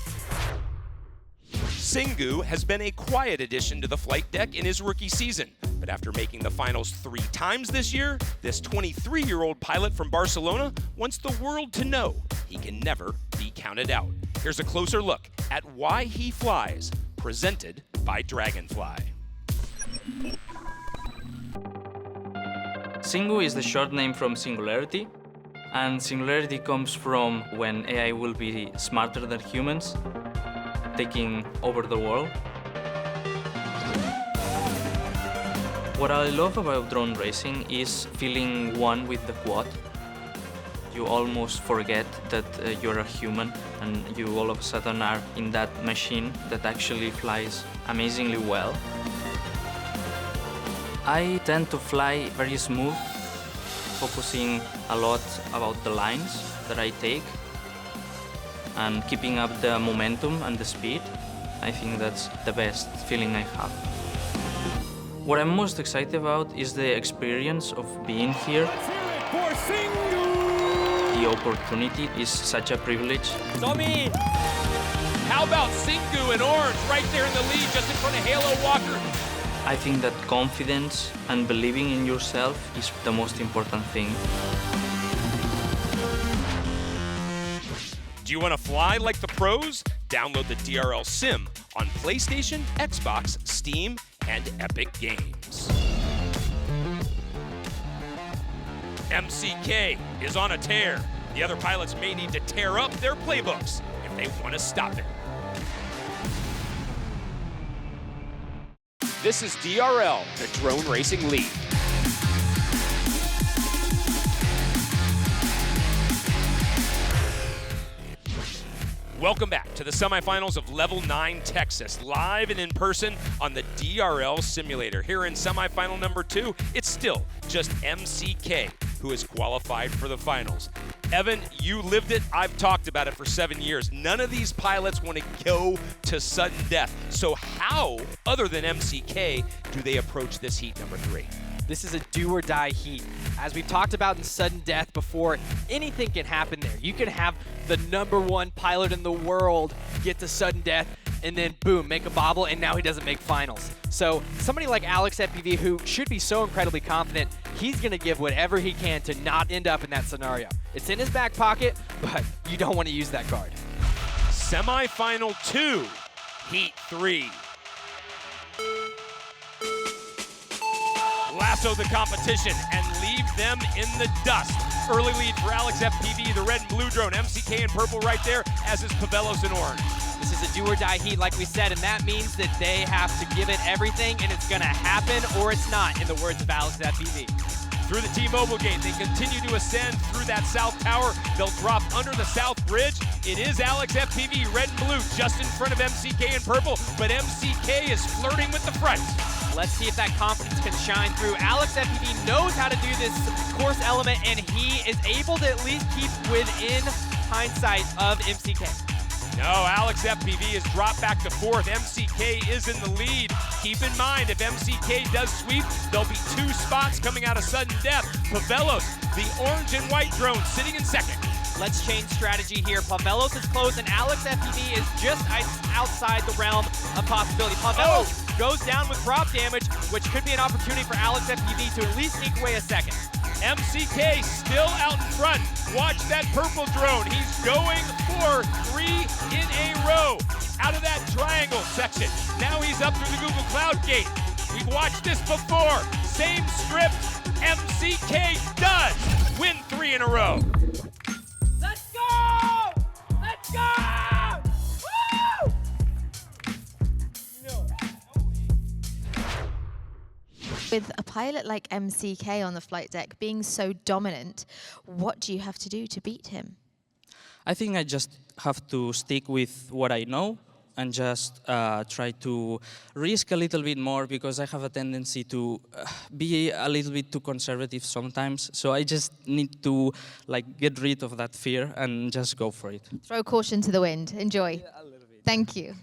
Singu has been a quiet addition to the flight deck in his rookie season, but after making the finals 3 times this year, this 23-year-old pilot from Barcelona wants the world to know he can never be counted out. Here's a closer look at why he flies, presented by Dragonfly. Singu is the short name from singularity, and singularity comes from when AI will be smarter than humans, taking over the world. What I love about drone racing is feeling one with the quad. You almost forget that you're a human, and you all of a sudden are in that machine that actually flies amazingly well. I tend to fly very smooth, focusing a lot about the lines that I take and keeping up the momentum and the speed. I think that's the best feeling I have. What I'm most excited about is the experience of being here. The opportunity is such a privilege. Tommy! How about Singu and Orange right there in the lead, just in front of Halo Walker? I think that confidence and believing in yourself is the most important thing. Do you want to fly like the pros? Download the DRL Sim on PlayStation, Xbox, Steam, and Epic Games. MCK is on a tear. The other pilots may need to tear up their playbooks if if they want to stop it. This is DRL, the Drone Racing League. Welcome back to the semifinals of Level 9 Texas, live and in person on the DRL simulator. Here in semifinal number 2, it's still just MCK who is qualified for the finals. Evan, you lived it. I've talked about it for 7 years. None of these pilots want to go to sudden death. So how, other than MCK, do they approach this heat number 3? This is a do-or-die heat. As we've talked about in sudden death before, anything can happen there. You can have the #1 pilot in the world get to sudden death, and then boom, make a bobble, and now he doesn't make finals. So somebody like Alex FPV, who should be so incredibly confident, he's going to give whatever he can to not end up in that scenario. It's in his back pocket, but you don't want to use that card. Semifinal 2, Heat 3. Lasso the competition and leave them in the dust. Early lead for Alex FPV, the red and blue drone. MCK in purple right there, as is Pavelos in orange. This is a do-or-die heat, like we said, and that means that they have to give it everything, and it's going to happen or it's not, in the words of Alex FPV. Through the T-Mobile gate, they continue to ascend through that south tower. They'll drop under the south bridge. It is Alex FPV, red and blue, just in front of MCK in purple, but MCK is flirting with the front. Let's see if that confidence can shine through. Alex FPV knows how to do this course element, and he is able to at least keep within hindsight of MCK. No, Alex FPV has dropped back to 4th. MCK is in the lead. Keep in mind, if MCK does sweep, there'll be 2 spots coming out of sudden death. Pavelos, the orange and white drone, sitting in 2nd. Let's change strategy here. Pavelos is close, and Alex FPV is just outside the realm of possibility. Pavelos goes down with prop damage, which could be an opportunity for Alex FPV to at least sneak away a 2nd. MCK still out in front. Watch that purple drone. He's going for 3 in a row out of that triangle section. Now he's up through the Google Cloud gate. We've watched this before. Same script. MCK does win 3 in a row. Let's go! Let's go! Woo! With a pilot like MCK on the flight deck being so dominant, what do you have to do to beat him? I think I just have to stick with what I know and just try to risk a little bit more, because I have a tendency to be a little bit too conservative sometimes. So I just need to get rid of that fear and just go for it. Throw caution to the wind. Enjoy. Yeah, a little bit. Thank you.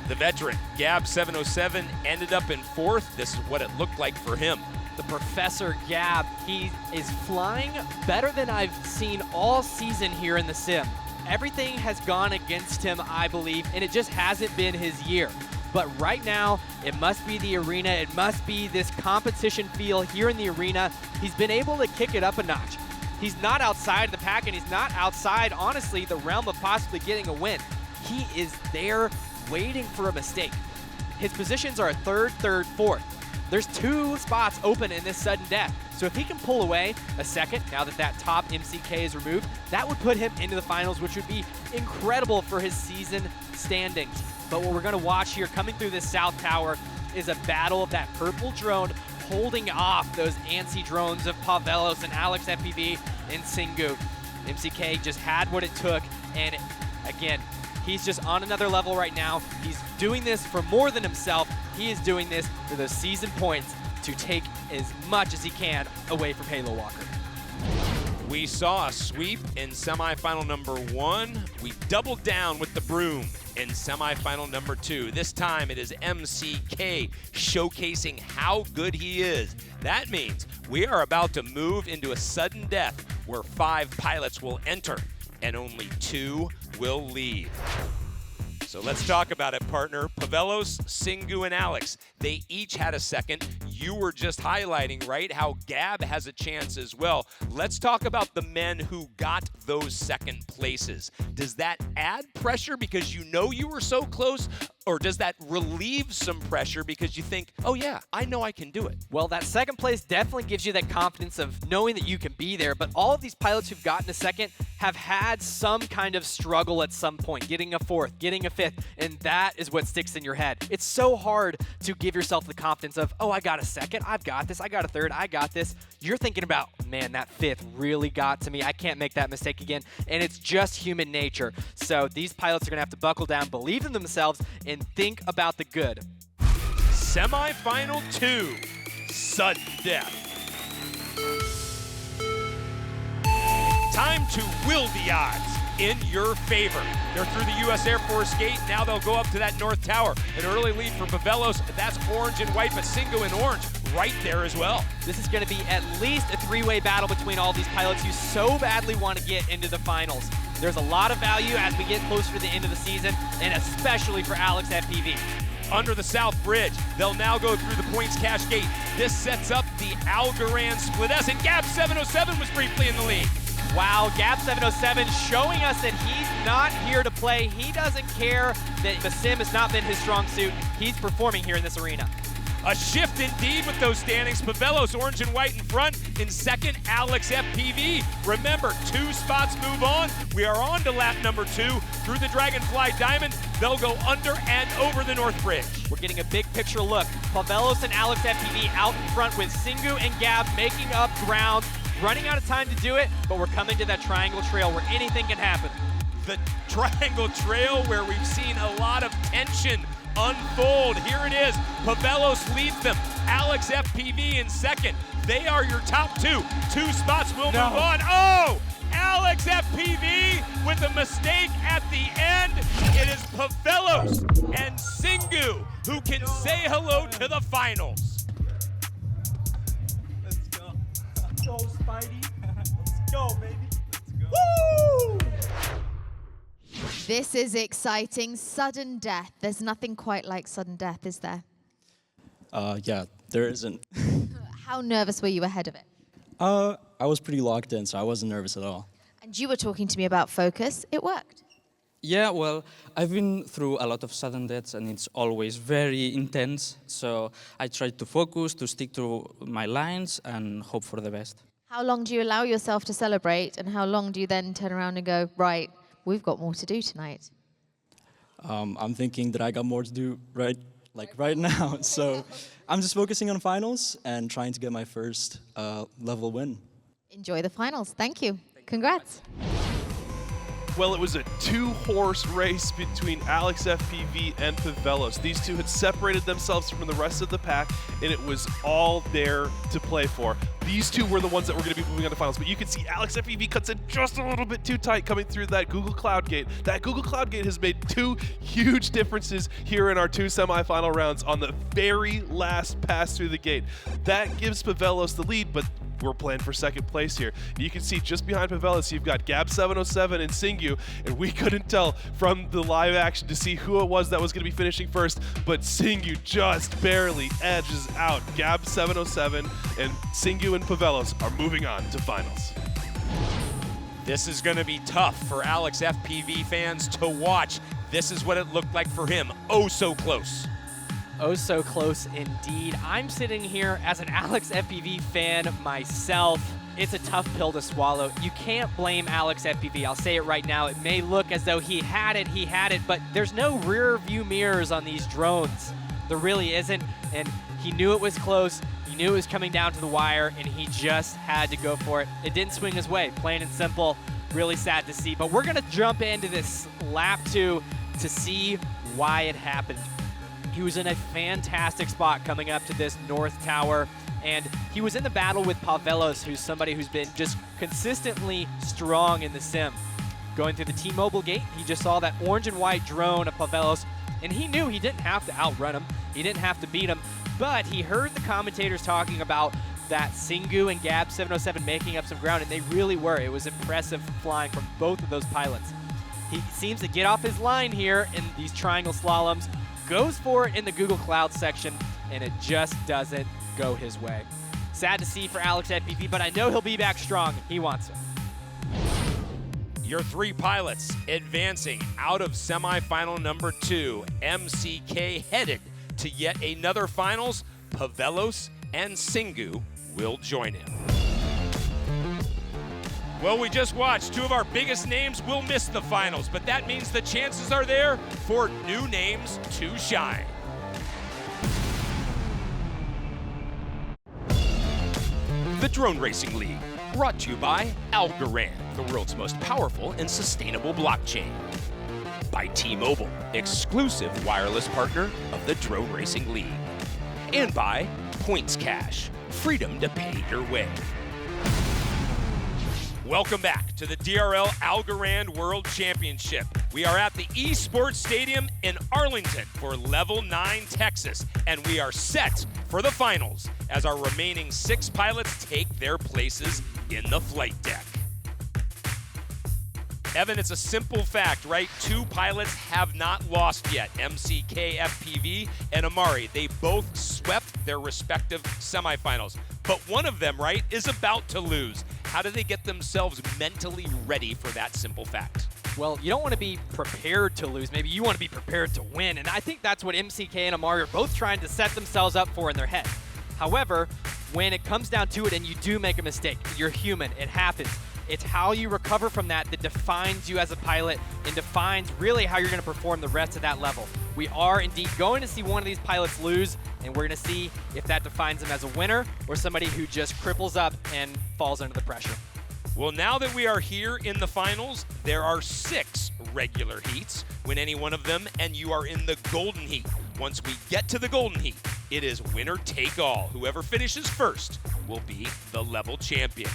The veteran, Gab 707, ended up in 4th. This is what it looked like for him. The Professor Gab, he is flying better than I've seen all season here in the sim. Everything has gone against him, I believe, and it just hasn't been his year. But right now, it must be the arena. It must be this competition feel here in the arena. He's been able to kick it up a notch. He's not outside the pack, and he's not outside, honestly, the realm of possibly getting a win. He is there waiting for a mistake. His positions are 3rd, 3rd, 4th. There's 2 spots open in this sudden death. So if he can pull away a 2nd, now that that top MCK is removed, that would put him into the finals, which would be incredible for his season standings. But what we're gonna watch here coming through this south tower is a battle of that purple drone holding off those antsy drones of Pavelos and Alex FPV and Singu. MCK just had what it took, and again, he's just on another level right now. He's doing this for more than himself. He is doing this for those season points to take as much as he can away from Halo Walker. We saw a sweep in semifinal number 1. We doubled down with the broom in semifinal number 2. This time it is MCK showcasing how good he is. That means we are about to move into a sudden death where 5 pilots will enter and only 2 will leave. So let's talk about it, partner. Pavelos, Singu, and Alex, they each had a 2nd. You were just highlighting, right, how Gab has a chance as well. Let's talk about the men who got those 2nd places. Does that add pressure because you know you were so close, Or does that relieve some pressure because you think, oh yeah, I know I can do it? Well, that second place definitely gives you that confidence of knowing that you can be there, but all of these pilots who've gotten a second have had some kind of struggle at some point, getting a fourth, getting a fifth, and that is what sticks in your head. It's so hard to give yourself the confidence of, oh, I got a second, I've got this, I got a third, I got this. You're thinking about, man, that fifth really got to me, I can't make that mistake again, and it's just human nature. So these pilots are gonna have to buckle down, believe in themselves, and think about the good. Semifinal 2, sudden death. Time to will the odds in your favor. They're through the U.S. Air Force gate. Now they'll go up to that north tower. An early lead for Pavelos. That's orange and white, but Singo and orange right there as well. This is going to be at least a three-way battle between all these pilots who so badly want to get into the finals. There's a lot of value as we get closer to the end of the season, and especially for Alex FPV. Under the South Bridge, they'll now go through the points cache gate. This sets up the Algorand Split S, and Gab 707 was briefly in the lead. Wow, Gab 707 showing us that he's not here to play. He doesn't care that the sim has not been his strong suit. He's performing here in this arena. A shift indeed with those standings. Pavelos, orange and white in front. In second, Alex FPV. Remember, 2 spots move on. We are on to lap number 2 through the Dragonfly Diamond. They'll go under and over the North Bridge. We're getting a big picture look. Pavelos and Alex FPV out in front with Singu and Gab making up ground. Running out of time to do it, but we're coming to that triangle trail where anything can happen. The triangle trail where we've seen a lot of tension unfold. Here it is. Pavelos leads them. Alex FPV in second. They are your top 2. 2 spots will move on. Oh! Alex FPV with a mistake at the end. It is Pavelos and Singu who can say hello to the finals. Go, Spidey. Let's go, baby. Let's go. Woo! This is exciting. Sudden death. There's nothing quite like sudden death, is there? Yeah, there isn't. How nervous were you ahead of it? I was pretty locked in, so I wasn't nervous at all. And you were talking to me about focus. It worked. Yeah, well, I've been through a lot of sudden deaths and it's always very intense. So I try to focus, to stick to my lines and hope for the best. How long do you allow yourself to celebrate, and how long do you then turn around and go, right, we've got more to do tonight? I'm thinking that I got more to do right now. So I'm just focusing on finals and trying to get my first level win. Enjoy the finals. Thank you. Congrats. Well, it was a 2-horse race between Alex FPV and Pavelos. These two had separated themselves from the rest of the pack, and it was all there to play for. These two were the ones that were going to be moving on to finals, but you can see Alex FPV cuts in just a little bit too tight coming through that Google Cloud Gate. That Google Cloud Gate has made 2 huge differences here in our 2 semifinal rounds on the very last pass through the gate. That gives Pavelos the lead, but we're playing for second place here. You can see just behind Pavelos, you've got Gab 707 and Singu, and we couldn't tell from the live action to see who it was that was going to be finishing first, but Singu just barely edges out Gab 707, and Singu and Pavelos are moving on to finals. This is going to be tough for Alex FPV fans to watch. This is what it looked like for him. Oh, so close. Oh, so close indeed. I'm sitting here as an Alex FPV fan myself. It's a tough pill to swallow. You can't blame Alex FPV. I'll say it right now. It may look as though he had it, but there's no rear view mirrors on these drones. There really isn't, and he knew it was close. He knew it was coming down to the wire, and he just had to go for it. It didn't swing his way, plain and simple. Really sad to see, but we're gonna jump into this lap 2 to see why it happened. He was in a fantastic spot coming up to this north tower, and he was in the battle with Pavelos, who's somebody who's been just consistently strong in the sim. Going through the T-Mobile gate, he just saw that orange and white drone of Pavelos, and he knew he didn't have to outrun him, he didn't have to beat him, but he heard the commentators talking about that Singu and Gab 707 making up some ground, and they really were. It was impressive flying from both of those pilots. He seems to get off his line here in these triangle slaloms, goes for it in the Google Cloud section, and it just doesn't go his way. Sad to see for Alex FPV, but I know he'll be back strong. He wants it. Your three pilots advancing out of semifinal number 2. MCK headed to yet another finals. Pavelos and Singu will join him. Well, we just watched two of our biggest names will miss the finals, but that means the chances are there for new names to shine. The Drone Racing League, brought to you by Algorand, the world's most powerful and sustainable blockchain. By T-Mobile, exclusive wireless partner of the Drone Racing League. And by Points Cash, freedom to pay your way. Welcome back to the DRL Algorand World Championship. We are at the Esports Stadium in Arlington for Level 9 Texas, and we are set for the finals as our remaining 6 pilots take their places in the flight deck. Evan, it's a simple fact, right? 2 pilots have not lost yet, MCK, FPV, and Amari. They both swept their respective semifinals. But one of them, right, is about to lose. How do they get themselves mentally ready for that simple fact? Well, you don't want to be prepared to lose. Maybe you want to be prepared to win. And I think that's what MCK and Amari are both trying to set themselves up for in their head. However, when it comes down to it and you do make a mistake, you're human. It happens. It's how you recover from that that defines you as a pilot and defines really how you're going to perform the rest of that level. We are indeed going to see one of these pilots lose, and we're going to see if that defines them as a winner or somebody who just cripples up and falls under the pressure. Well, now that we are here in the finals, there are 6 regular heats. Win any one of them, and you are in the golden heat. Once we get to the golden heat, it is winner take all. Whoever finishes first will be the level champion.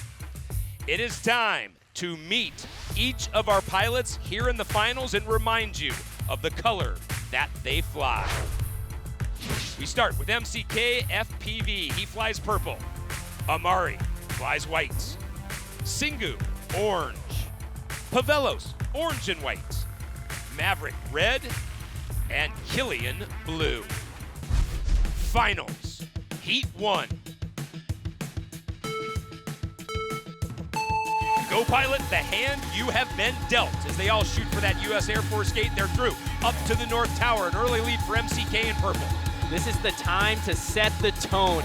It is time to meet each of our pilots here in the finals and remind you of the color that they fly. We start with MCK FPV. He flies purple. Amari flies white. Singu, orange. Pavelos, orange and white. Maverick, red. And Killian, blue. Finals, Heat 1. Go pilot, the hand you have been dealt. As they all shoot for that U.S. Air Force gate, they're through. Up to the North Tower, an early lead for MCK in purple. This is the time to set the tone.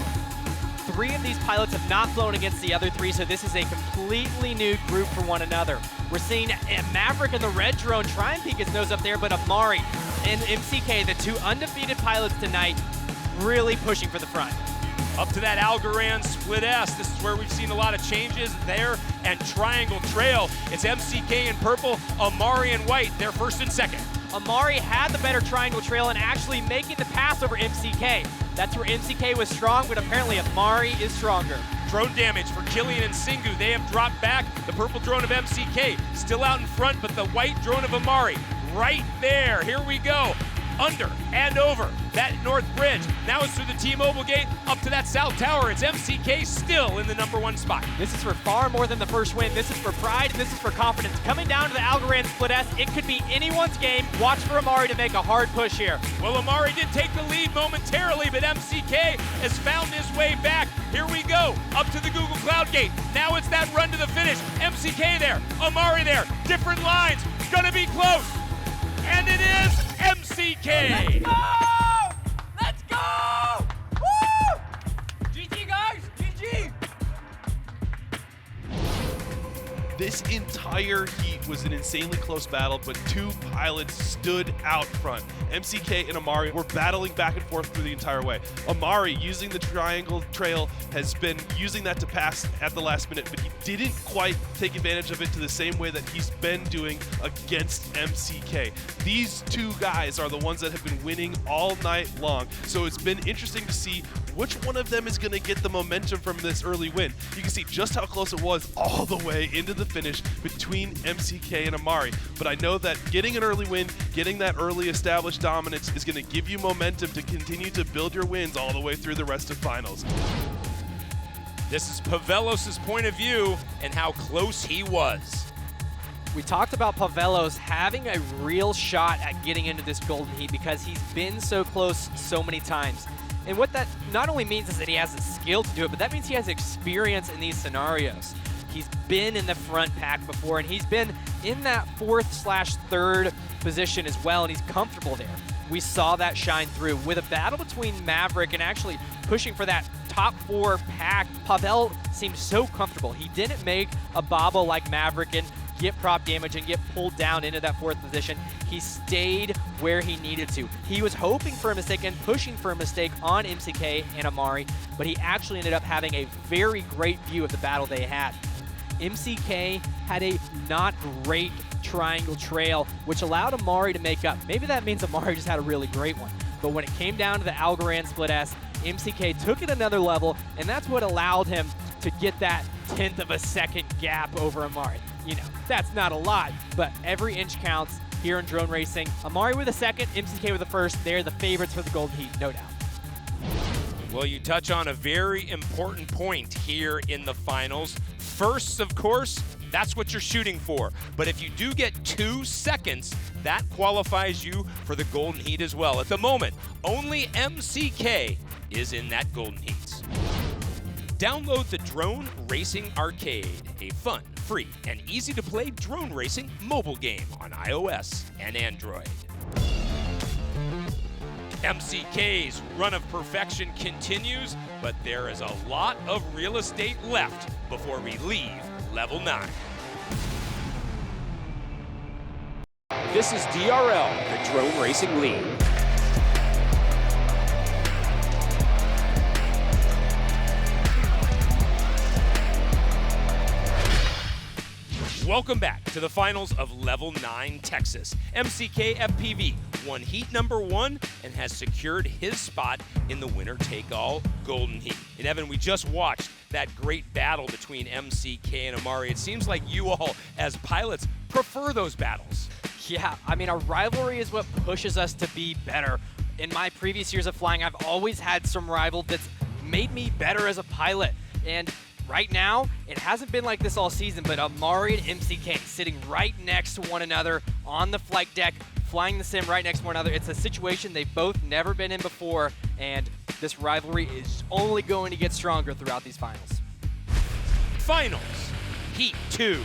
3 of these pilots have not flown against the other 3, so this is a completely new group for one another. We're seeing Maverick and the red drone try and peek his nose up there, but Amari and MCK, the 2 undefeated pilots tonight, really pushing for the front. Up to that Algorand Split S. This is where we've seen a lot of changes there. And Triangle Trail. It's MCK in purple, Amari in white. They're first and second. Amari had the better Triangle Trail and actually making the pass over MCK. That's where MCK was strong, but apparently Amari is stronger. Drone damage for Killian and Singu. They have dropped back. The purple drone of MCK still out in front, but the white drone of Amari right there. Here we go. Under and over that north bridge. Now it's through the T-Mobile gate up to that south tower. It's MCK still in the #1 spot. This is for far more than the first win. This is for pride and this is for confidence. Coming down to the Algorand Split S, it could be anyone's game. Watch for Amari to make a hard push here. Well, Amari did take the lead momentarily, but MCK has found his way back. Here we go, up to the Google Cloud gate. Now it's that run to the finish. MCK there, Amari there, different lines, gonna be close. And it is MCK. Let's go! Let's go! Woo! GG, guys! GG! This entire heat was an insanely close battle, but 2 pilots stood out front. MCK and Amari were battling back and forth through the entire way. Amari, using the Triangle Trail, has been using that to pass at the last minute, but he didn't quite take advantage of it to the same way that he's been doing against MCK. These 2 guys are the ones that have been winning all night long, so it's been interesting to see which one of them is going to get the momentum from this early win. You can see just how close it was all the way into the finish between MCK and Amari. But I know that getting an early win, getting that early established dominance is going to give you momentum to continue to build your wins all the way through the rest of finals. This is Pavelos' point of view and how close he was. We talked about Pavelos having a real shot at getting into this golden heat because he's been so close so many times. And what that not only means is that he has the skill to do it, but that means he has experience in these scenarios. He's been in the front pack before, and he's been in that 4th/3rd position as well, and he's comfortable there. We saw that shine through. With a battle between Maverick and actually pushing for that top 4 pack, Pavel seemed so comfortable. He didn't make a bobble like Maverick and get prop damage and get pulled down into that 4th position. He stayed where he needed to. He was hoping for a mistake and pushing for a mistake on MCK and Amari, but he actually ended up having a very great view of the battle they had. MCK had a not great triangle trail, which allowed Amari to make up. Maybe that means Amari just had a really great one. But when it came down to the Algorand split S, MCK took it another level, and that's what allowed him to get that 1/10 of a second gap over Amari. You know, that's not a lot, but every inch counts here in drone racing. Amari with a 2nd, MCK with a 1st. They're the favorites for the Golden Heat, no doubt. Well, you touch on a very important point here in the finals. Firsts, of course, that's what you're shooting for. But if you do get 2 seconds, that qualifies you for the Golden Heat as well. At the moment, only MCK is in that Golden Heat. Download the Drone Racing Arcade, a fun, free, and easy-to-play drone racing mobile game on iOS and Android. MCK's run of perfection continues, but there is a lot of real estate left before we leave level 9. This is DRL, the Drone Racing League. Welcome back to the finals of Level 9 Texas. MCK FPV won heat number 1 and has secured his spot in the winner-take-all Golden Heat. And Evan, we just watched that great battle between MCK and Amari. It seems like you all, as pilots, prefer those battles. Yeah, I mean, a rivalry is what pushes us to be better. In my previous years of flying, I've always had some rival that's made me better as a pilot. And right now, it hasn't been like this all season, but Amari and MCK sitting right next to one another on the flight deck, flying the sim right next to one another. It's a situation they've both never been in before, and this rivalry is only going to get stronger throughout these finals. Finals, Heat 2.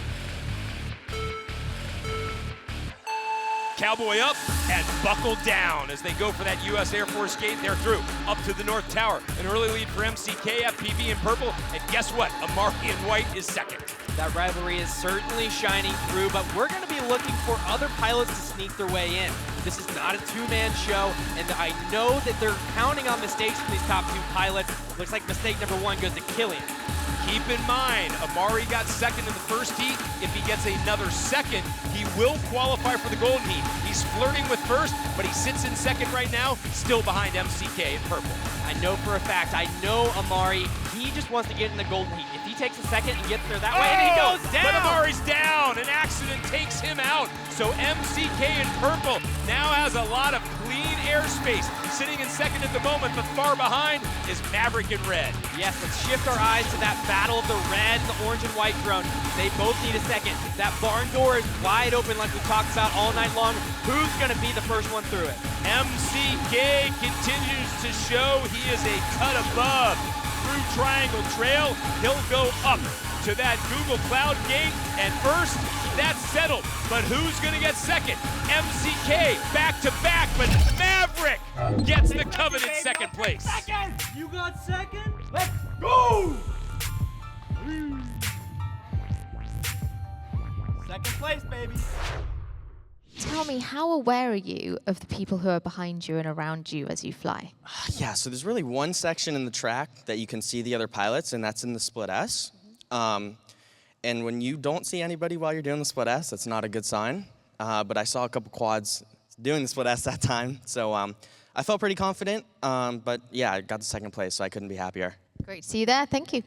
Cowboy up and buckle down as they go for that U.S. Air Force gate. They're through, up to the North Tower. An early lead for MCK, FPV in purple, and guess what? Amari in white is second. That rivalry is certainly shining through, but we're going to be looking for other pilots to sneak their way in. This is not a 2-man show, and I know that they're counting on mistakes from these top 2 pilots. Looks like mistake number 1 goes to Killian. Keep in mind, Amari got second in the first heat. If he gets another second, he will qualify for the Golden Heat. He's flirting with first, but he sits in second right now, still behind MCK in purple. I know for a fact, I know Amari, he just wants to get in the Golden Heat. If he takes a second and gets there that way, and he goes down! But Amari's down! An accident takes him out. So MCK in purple now has a lot of clean airspace. Sitting in second at the moment, but far behind is Maverick in red. Yes, let's shift our eyes to that battle of the red and the orange and white drone. They both need a second. That barn door is wide open like we talked about all night long. Who's gonna be the first one through it? MCK continues to show he is a cut above. Through Triangle Trail, he'll go up to that Google Cloud gate, and first, that's settled. But who's gonna get second? MCK back to back, but Maverick gets the coveted second place. Second! You got second? Let's go! Second place, baby. Tell me, how aware are you of the people who are behind you and around you as you fly? Yeah, so there's really one section in the track that you can see the other pilots, and that's in the split S. And when you don't see anybody while you're doing the split S, that's not a good sign. But I saw a couple quads doing the split S that time, so I felt pretty confident. But yeah, I got the second place, so I couldn't be happier. Great to see you there. Thank you.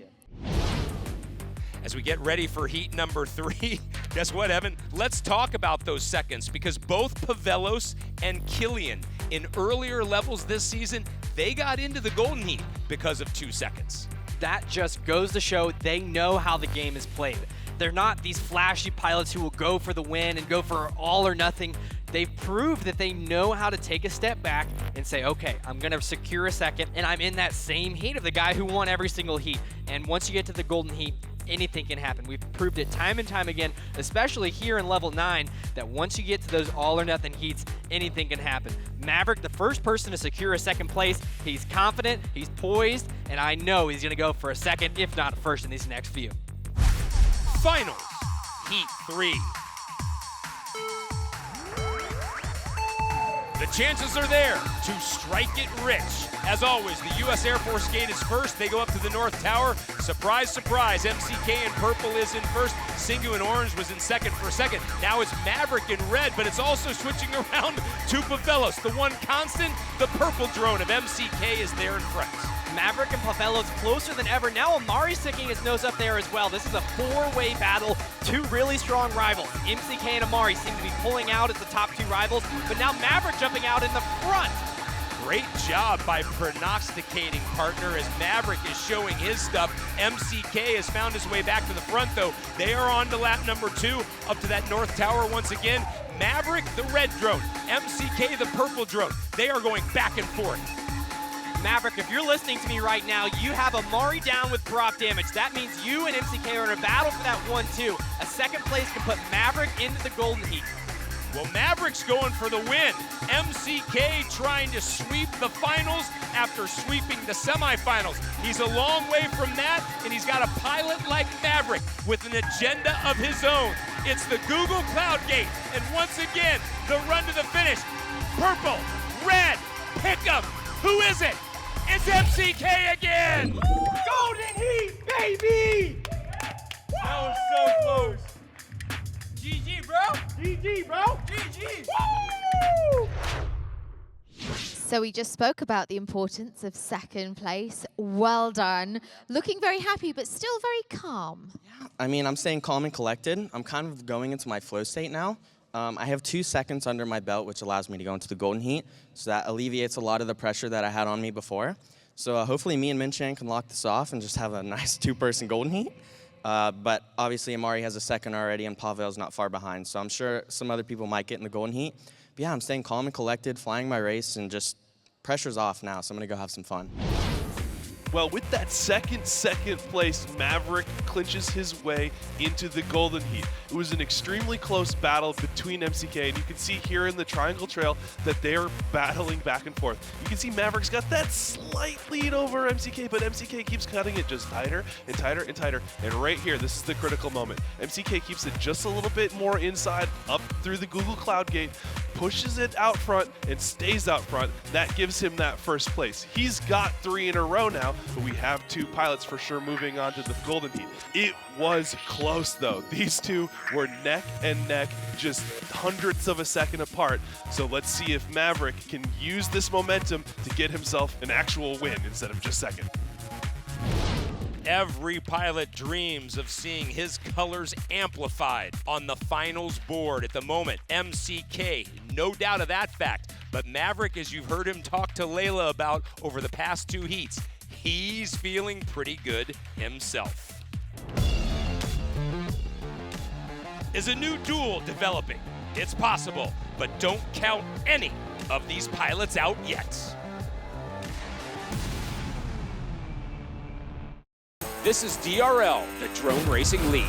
As we get ready for heat number 3, guess what, Evan? Let's talk about those seconds, because both Pavelos and Killian in earlier levels this season, they got into the Golden Heat because of 2 seconds. That just goes to show they know how the game is played. They're not these flashy pilots who will go for the win and go for all or nothing. They've proved that they know how to take a step back and say, okay, I'm gonna secure a second, and I'm in that same heat of the guy who won every single heat. And once you get to the Golden Heat, anything can happen. We've proved it time and time again, especially here in level 9, that once you get to those all or nothing heats, anything can happen. Maverick, the first person to secure a second place, he's confident, he's poised, and I know he's gonna go for a second, if not a first in these next few. Finals, Heat 3. The chances are there to strike it rich. As always, the U.S. Air Force gate is first. They go up to the North Tower. Surprise, surprise, MCK in purple is in first. Singu in orange was in second for a second. Now it's Maverick in red, but it's also switching around to Pavelos. The one constant, the purple drone of MCK is there in front. Maverick and Pavelos closer than ever. Now Amari sticking his nose up there as well. This is a four-way battle. Two really strong rivals. MCK and Amari seem to be pulling out as the top two rivals, but now Maverick jumping out in the front. Great job by prognosticating, partner, as Maverick is showing his stuff. MCK has found his way back to the front, though. They are on to lap number 2, up to that North Tower once again. Maverick, the red drone. MCK, the purple drone. They are going back and forth. Maverick, if you're listening to me right now, you have Amari down with drop damage. That means you and MCK are in a battle for that 1-2. A second place can put Maverick into the golden heat. Well, Maverick's going for the win. MCK trying to sweep the finals after sweeping the semifinals. He's a long way from that, and he's got a pilot like Maverick with an agenda of his own. It's the Google Cloud Gate, and once again, the run to the finish. Purple, red, pick 'em. Who is it? It's MCK again! Golden Heat, baby! That was so close. GG, bro. GG, bro. GG. Woo! So we just spoke about the importance of second place. Well done. Looking very happy, but still very calm. I mean, I'm staying calm and collected. I'm kind of going into my flow state now. I have 2 seconds under my belt, which allows me to go into the golden heat. So that alleviates a lot of the pressure that I had on me before. So hopefully me and Minchan can lock this off and just have a nice 2-person golden heat. But obviously Amari has a second already and Pavel's not far behind. So I'm sure some other people might get in the golden heat. But yeah, I'm staying calm and collected, flying my race, and just pressure's off now. So I'm gonna go have some fun. Well, with that second place, Maverick clinches his way into the golden heat. It was an extremely close battle between MCK, and you can see here in the triangle trail that they are battling back and forth. You can see Maverick's got that slight lead over MCK, but MCK keeps cutting it just tighter and tighter and tighter. And right here, this is the critical moment. MCK keeps it just a little bit more inside, up through the Google Cloud Gate, pushes it out front and stays out front. That gives him that first place. He's got 3 in a row now, but we have 2 pilots for sure moving on to the golden heat. It was close though. These 2 were neck and neck, just hundredths of a second apart. So let's see if Maverick can use this momentum to get himself an actual win instead of just second. Every pilot dreams of seeing his colors amplified on the finals board. At the moment, MCK, no doubt of that fact. But Maverick, as you've heard him talk to Layla about over the past 2 heats, he's feeling pretty good himself. Is a new duel developing? It's possible, but don't count any of these pilots out yet. This is DRL, the Drone Racing League.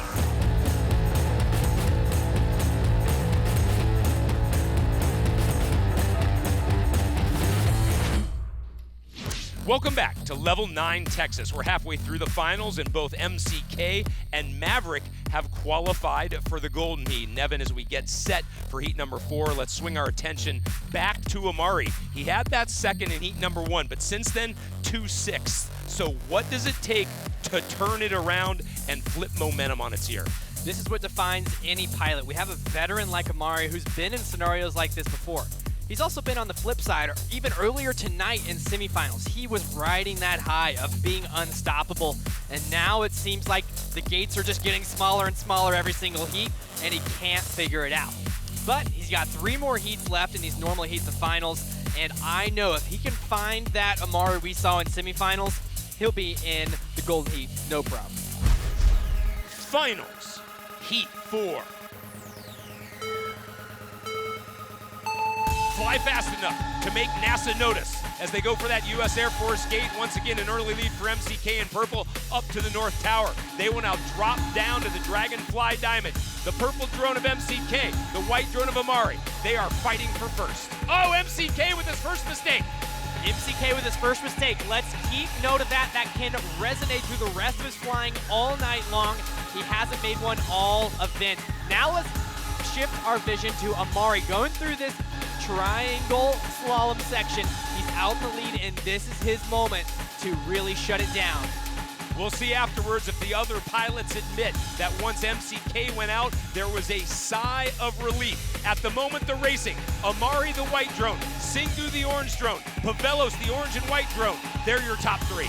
Welcome back to Level 9 Texas. We're halfway through the finals, and both MCK and Maverick have qualified for the Golden Heat. And Evan, as we get set for heat number 4, let's swing our attention back to Amari. He had that second in heat number 1, but since then, 2 6ths. So what does it take to turn it around and flip momentum on its ear? This is what defines any pilot. We have a veteran like Amari who's been in scenarios like this before. He's also been on the flip side, or even earlier tonight in semifinals. He was riding that high of being unstoppable, and now it seems like the gates are just getting smaller and smaller every single heat, and he can't figure it out. But he's got 3 more heats left in these normal heats of finals, and I know if he can find that Amari we saw in semifinals, he'll be in the golden heat, no problem. Finals, heat 4. fly fast enough to make NASA notice as they go for that U.S. Air Force gate. Once again, an early lead for MCK in purple up to the North Tower. They will now drop down to the Dragonfly Diamond. The purple drone of MCK, the white drone of Amari. They are fighting for first. Oh, MCK with his first mistake. MCK with his first mistake. Let's keep note of that. That can resonate through the rest of his flying all night long. He hasn't made one all event. Now let's shift our vision to Amari going through this triangle slalom section. He's out in the lead, and this is his moment to really shut it down. We'll see afterwards if the other pilots admit that once MCK went out, there was a sigh of relief. At the moment they're racing, Amari the white drone, Singu the orange drone, Pavelos the orange and white drone. They're your top three.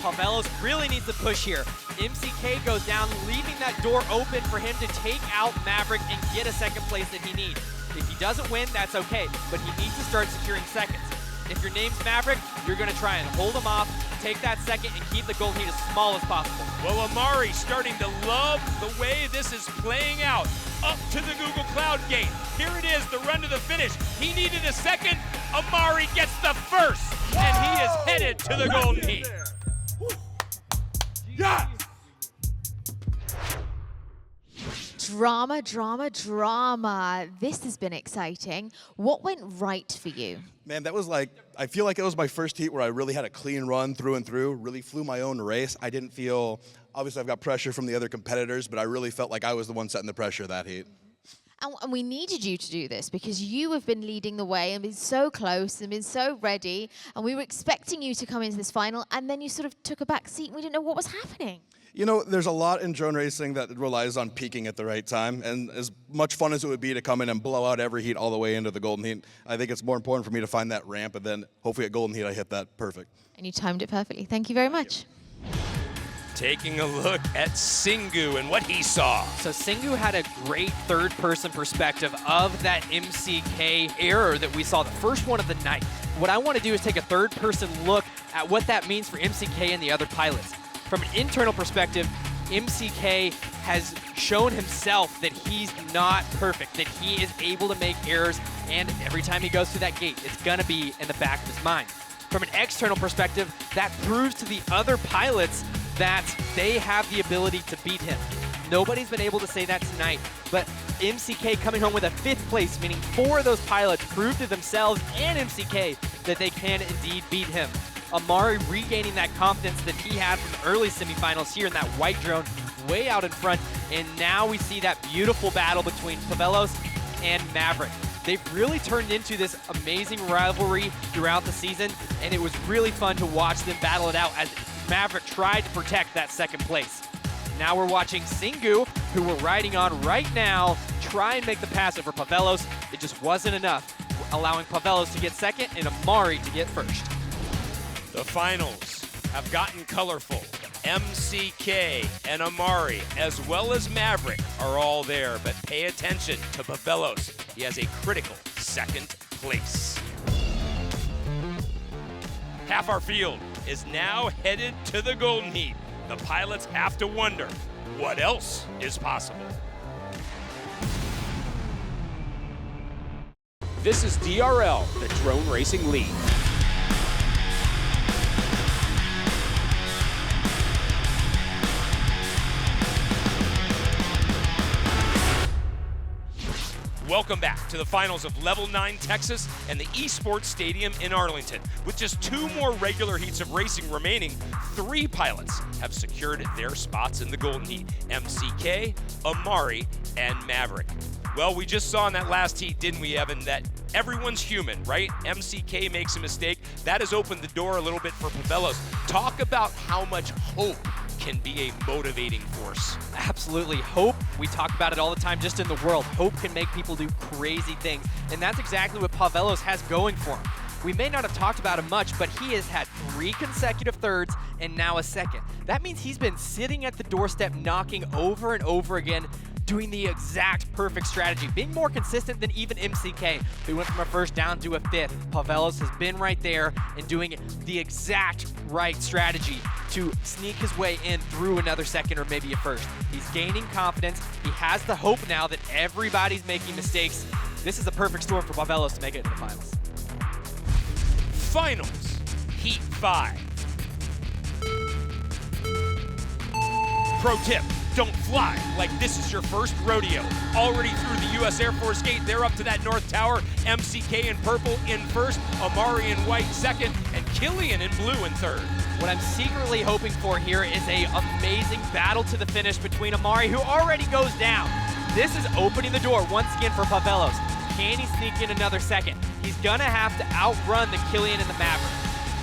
Pavelos really needs to push here. MCK goes down, leaving that door open for him to take out Maverick and get a second place that he needs. If he doesn't win, that's okay, but he needs to start securing seconds. If your name's Maverick, you're gonna try and hold him off, take that second, and keep the goal lead as small as possible. Well, Amari starting to love the way this is playing out. Up to the Google Cloud gate. Here it is, the run to the finish. He needed a second. Amari gets the first, and he is headed to the Golden Heat. Yeah! Drama, drama, drama. This has been exciting. What went right for you? Man, that was like, I feel like it was my first heat where I really had a clean run through and through, really flew my own race. I didn't feel, obviously I've got pressure from the other competitors, but I really felt like I was the one setting the pressure that heat. And we needed you to do this because you have been leading the way and been so close and been so ready. And we were expecting you to come into this final, and then you sort of took a back seat and we didn't know what was happening. You know, there's a lot in drone racing that relies on peaking at the right time, and as much fun as it would be to come in and blow out every heat all the way into the Golden Heat, I think it's more important for me to find that ramp, and then hopefully at Golden Heat I hit that perfect. And you timed it perfectly. Thank you very much. Taking a look at Singu and what he saw. So Singu had a great third-person perspective of that MCK error that we saw, the first one of the night. What I want to do is take a third-person look at what that means for MCK and the other pilots. From an internal perspective, MCK has shown himself that he's not perfect, that he is able to make errors, and every time he goes through that gate, it's gonna be in the back of his mind. From an external perspective, that proves to the other pilots that they have the ability to beat him. Nobody's been able to say that tonight, but MCK coming home with a 5th place, meaning 4 of those pilots proved to themselves and MCK that they can indeed beat him. Amari regaining that confidence that he had from the early semifinals here in that white drone way out in front, and now we see that beautiful battle between Pavelos and Maverick. They've really turned into this amazing rivalry throughout the season, and it was really fun to watch them battle it out as Maverick tried to protect that 2nd place. Now we're watching Singu, who we're riding on right now, try and make the pass over Pavelos. It just wasn't enough, allowing Pavelos to get 2nd and Amari to get 1st. The finals have gotten colorful. MCK and Amari, as well as Maverick, are all there, but pay attention to Pavelos. He has a critical 2nd place. Half our field is now headed to the Golden Heat. The pilots have to wonder, what else is possible? This is DRL, the Drone Racing League. Welcome back to the finals of Level 9 Texas and the Esports Stadium in Arlington. With just 2 more regular heats of racing remaining, 3 pilots have secured their spots in the Golden Heat: MCK, Amari, and Maverick. Well, we just saw in that last heat, didn't we, Evan, that everyone's human, right? MCK makes a mistake. That has opened the door a little bit for Pavelos. Talk about how much hope can be a motivating force. Absolutely. Hope, we talk about it all the time just in the world. Hope can make people do crazy things, and that's exactly what Pavelos has going for him. We may not have talked about him much, but he has had 3 consecutive 3rds and now a 2nd. That means he's been sitting at the doorstep knocking over and over again, doing the exact perfect strategy, being more consistent than even MCK, who went from a 1st down to a 5th. Pavelos has been right there and doing the exact right strategy to sneak his way in through another 2nd or maybe a 1st. He's gaining confidence. He has the hope now that everybody's making mistakes, This is a perfect storm for Pavelos to make it into the finals. Finals, Heat 5. Pro tip, don't fly like this is your first rodeo. Already through the U.S. Air Force gate, they're up to that North Tower. MCK in purple in first, Amari in white second, and Killian in blue in third. What I'm secretly hoping for here is a amazing battle to the finish between Amari, who already goes down. This is opening the door once again for Pavelos. Can he sneak in another second? He's gonna have to outrun the Killian and the Maverick.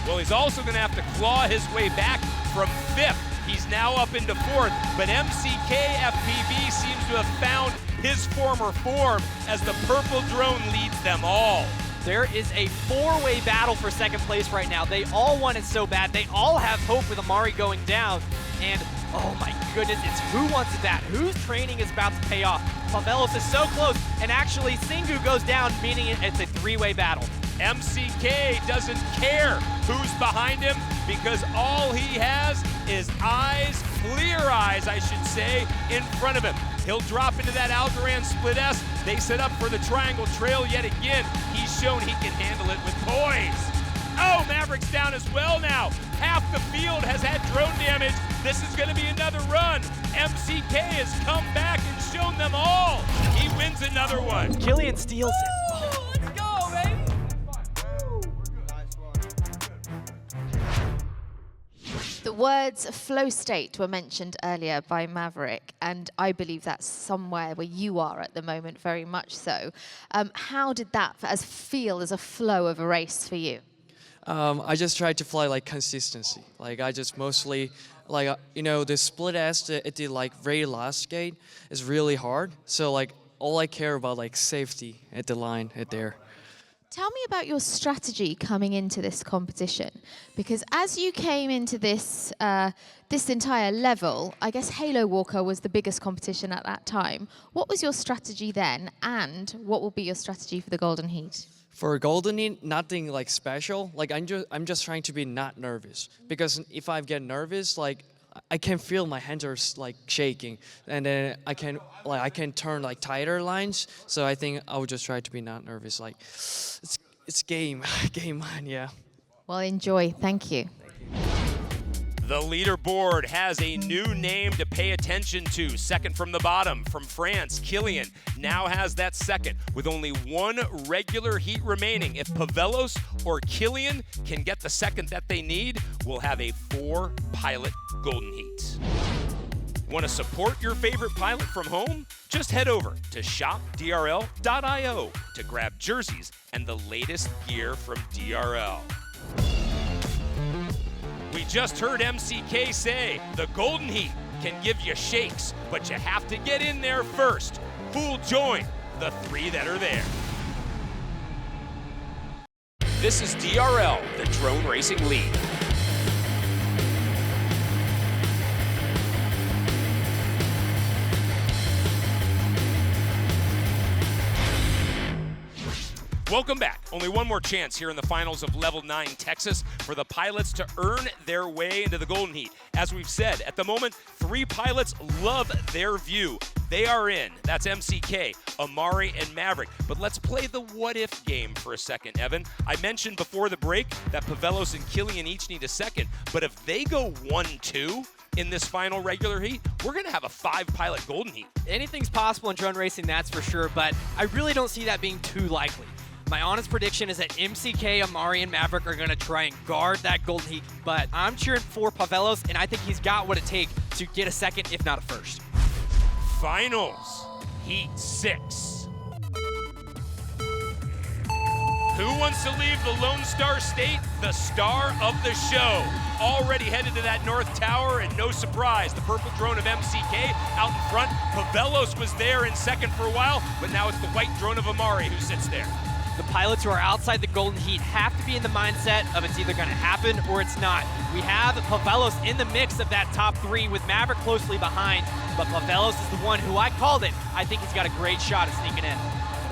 Well, he's also gonna have to claw his way back from fifth. He's now up into fourth, but MCK FPV seems to have found his former form as the purple drone leads them all. There is a four-way battle for second place right now. They all want it so bad. They all have hope with Amari going down. And oh my goodness, it's who wants it that? Whose training is about to pay off? Pavelos is so close, and actually Singu goes down, meaning it's a three-way battle. MCK doesn't care who's behind him because all he has is eyes, clear eyes, I should say, in front of him. He'll drop into that Algorand Split S. They set up for the Triangle Trail yet again. He's shown he can handle it with poise. Oh, Maverick's down as well now. Half the field has had drone damage. This is going to be another run. MCK has come back and shown them all. He wins another one. Killian steals it. Let's go, baby. The words flow state were mentioned earlier by Maverick, and I believe that's somewhere where you are at the moment, very much so. How did that feel as a flow of a race for you? I just tried to fly like consistency. Like I just mostly, like, you know, the split S that it did like very last gate is really hard. So like all I care about like safety at the line at there. Tell me about your strategy coming into this competition, because as you came into this this entire level, I guess Halo Walker was the biggest competition at that time. What was your strategy then, and what will be your strategy for the Golden Heat? For Golden Heat, nothing like special. Like I'm just trying to be not nervous, because if I get nervous, like I can feel my hands are like shaking, and then I can turn like tighter lines. So I think I would just try to be not nervous. Like it's game on, yeah. Well, enjoy. Thank you. The leaderboard has a new name to pay attention to. Second from the bottom, from France, Killian now has that second with only one regular heat remaining. If Pavelos or Killian can get the second that they need, we'll have a 4-pilot Golden Heat. Want to support your favorite pilot from home? Just head over to shopdrl.io to grab jerseys and the latest gear from DRL. We just heard MCK say the Golden Heat can give you shakes, but you have to get in there first. Who'll join the 3 that are there? This is DRL, the Drone Racing League. Welcome back. Only one more chance here in the finals of Level 9 Texas for the pilots to earn their way into the Golden Heat. As we've said, at the moment, 3 pilots love their view. They are in. That's MCK, Amari, and Maverick. But let's play the what-if game for a second, Evan. I mentioned before the break that Pavelos and Killian each need a second. But if they go 1-2 in this final regular heat, we're going to have a 5-pilot Golden Heat. Anything's possible in drone racing, that's for sure, but I really don't see that being too likely. My honest prediction is that MCK, Amari, and Maverick are going to try and guard that Golden Heat, but I'm cheering for Pavelos, and I think he's got what it takes to get a second, if not a first. Finals, Heat 6. Who wants to leave the Lone Star State? The star of the show. Already headed to that North Tower, and no surprise, the purple drone of MCK out in front. Pavelos was there in second for a while, but now it's the white drone of Amari who sits there. The pilots who are outside the Golden Heat have to be in the mindset of it's either going to happen or it's not. We have Pavelos in the mix of that top 3 with Maverick closely behind, but Pavelos is the one who I called it. I think he's got a great shot at sneaking in.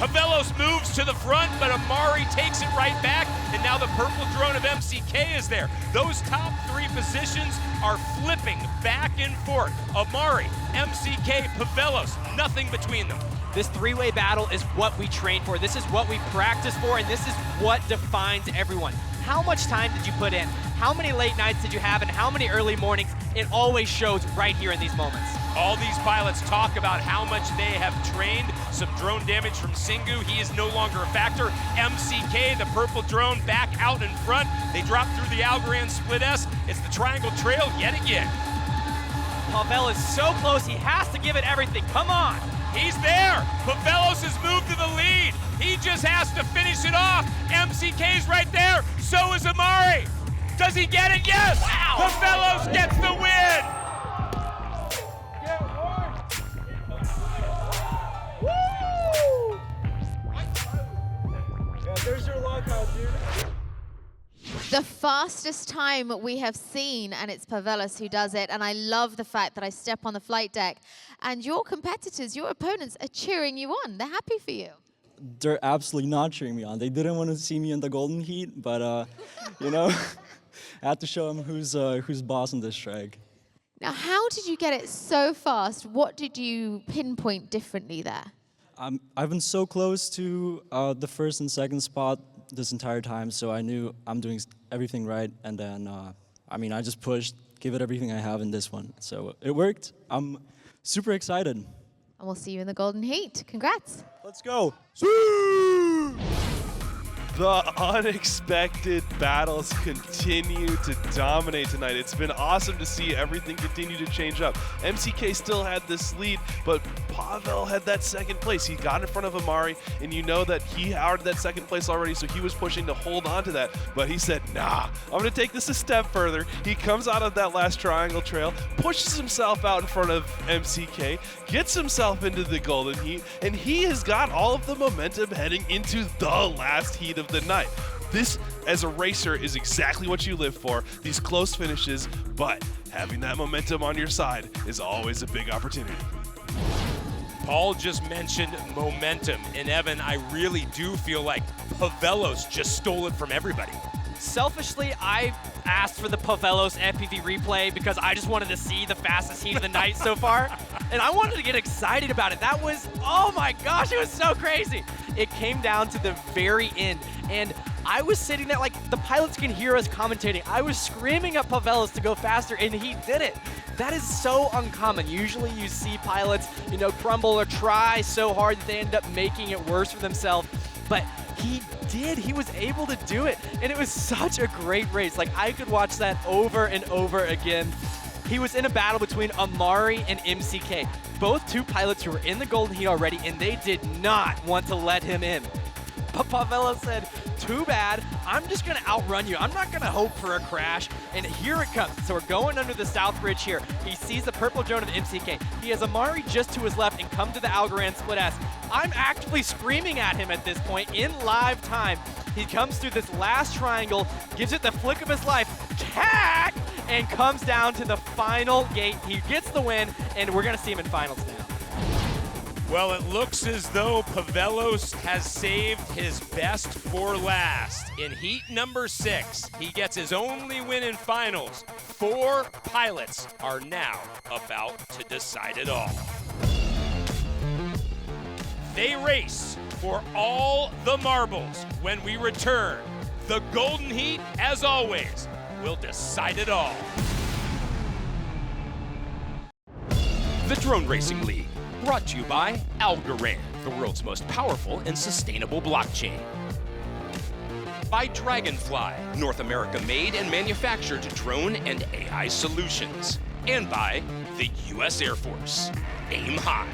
Pavelos moves to the front, but Amari takes it right back, and now the purple drone of MCK is there. Those top 3 positions are flipping back and forth. Amari, MCK, Pavelos, nothing between them. This three-way battle is what we train for. This is what we practice for, and this is what defines everyone. How much time did you put in? How many late nights did you have, and how many early mornings? It always shows right here in these moments. All these pilots talk about how much they have trained. Some drone damage from Singu. He is no longer a factor. MCK, the purple drone, back out in front. They drop through the Algorand Split S. It's the Triangle Trail yet again. Pavel is so close. He has to give it everything. Come on. He's there. Pavelos has moved to the lead. He just has to finish it off. MCK's right there. So is Amari. Does he get it? Yes! Wow. Pavelos gets the win! Woo! Yeah, there's your lockout, dude. The fastest time we have seen, and it's Pavelos who does it, and I love the fact that I step on the flight deck, and your competitors, your opponents, are cheering you on. They're happy for you. They're absolutely not cheering me on. They didn't want to see me in the golden heat, but, you know, I had to show them who's boss in this track. Now, how did you get it so fast? What did you pinpoint differently there? I've been so close to the first and second spot this entire time, so I knew I'm doing everything right, and then, I mean, I just pushed, give it everything I have in this one. So it worked. I'm super excited. And we'll see you in the golden heat. Congrats. Let's go. The unexpected battles continue to dominate tonight. It's been awesome to see everything continue to change up. MCK still had this lead, but Pavel had that second place. He got in front of Amari, and you know that he held that second place already, so he was pushing to hold on to that. But he said, nah, I'm going to take this a step further. He comes out of that last triangle trail, pushes himself out in front of MCK, gets himself into the golden heat, and he has got all of the momentum heading into the last heat of the night. This, as a racer, is exactly what you live for, these close finishes, but having that momentum on your side is always a big opportunity. Paul just mentioned momentum, and Evan, I really do feel like Pavelos just stole it from everybody. Selfishly, I asked for the Pavelos FPV replay because I just wanted to see the fastest heat of the night so far. And I wanted to get excited about it. That was, oh my gosh, it was so crazy. It came down to the very end. And I was sitting there like the pilots can hear us commentating. I was screaming at Pavelos to go faster, and he did it. That is so uncommon. Usually you see pilots, you know, crumble or try so hard that they end up making it worse for themselves. But he did. He was able to do it. And it was such a great race. Like, I could watch that over and over again. He was in a battle between Amari and MCK. Both two pilots who were in the golden heat already, and they did not want to let him in. But Pavelos said, too bad, I'm just gonna outrun you. I'm not gonna hope for a crash. And here it comes. So we're going under the south bridge here. He sees the purple drone of MCK. He has Amari just to his left and come to the Algorand Split S. I'm actively screaming at him at this point in live time. He comes through this last triangle, gives it the flick of his life, tack, and comes down to the final gate. He gets the win, and we're gonna see him in finals now. Well, it looks as though Pavelos has saved his best for last. In heat number 6, he gets his only win in finals. 4 pilots are now about to decide it all. They race for all the marbles. When we return, the golden heat, as always, will decide it all. The Drone Racing League, brought to you by Algorand, the world's most powerful and sustainable blockchain. By Dragonfly, North America made and manufactured drone and AI solutions. And by the U.S. Air Force. Aim high.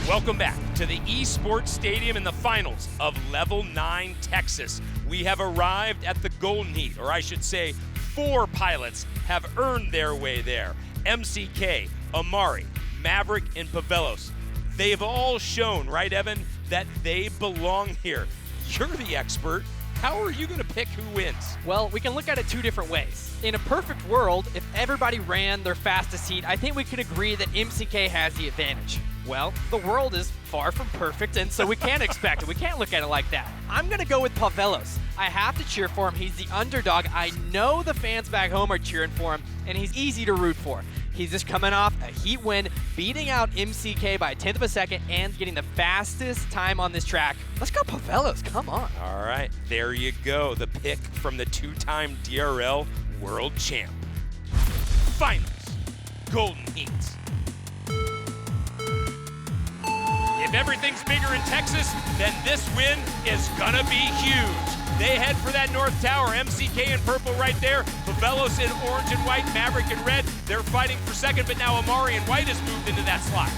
Welcome back to the eSports Stadium in the finals of Level 9 Texas. We have arrived at the golden heat, or I should say 4 pilots have earned their way there. MCK, Amari, Maverick, and Pavelos. They've all shown, right, Evan, that they belong here. You're the expert. How are you going to pick who wins? Well, we can look at it 2 different ways. In a perfect world, if everybody ran their fastest heat, I think we could agree that MCK has the advantage. Well, the world is far from perfect, and so we can't expect it. We can't look at it like that. I'm going to go with Pavelos. I have to cheer for him. He's the underdog. I know the fans back home are cheering for him, and he's easy to root for. He's just coming off a heat win, beating out MCK by a 10th of a second and getting the fastest time on this track. Let's go Pavelos, come on. All right, there you go. The pick from the two-time DRL world champ. Finals, Golden Heat. If everything's bigger in Texas, then this win is gonna be huge. They head for that North Tower. MCK in purple right there. Pavelos in orange and white, Maverick in red. They're fighting for second, but now Amari in white has moved into that slot.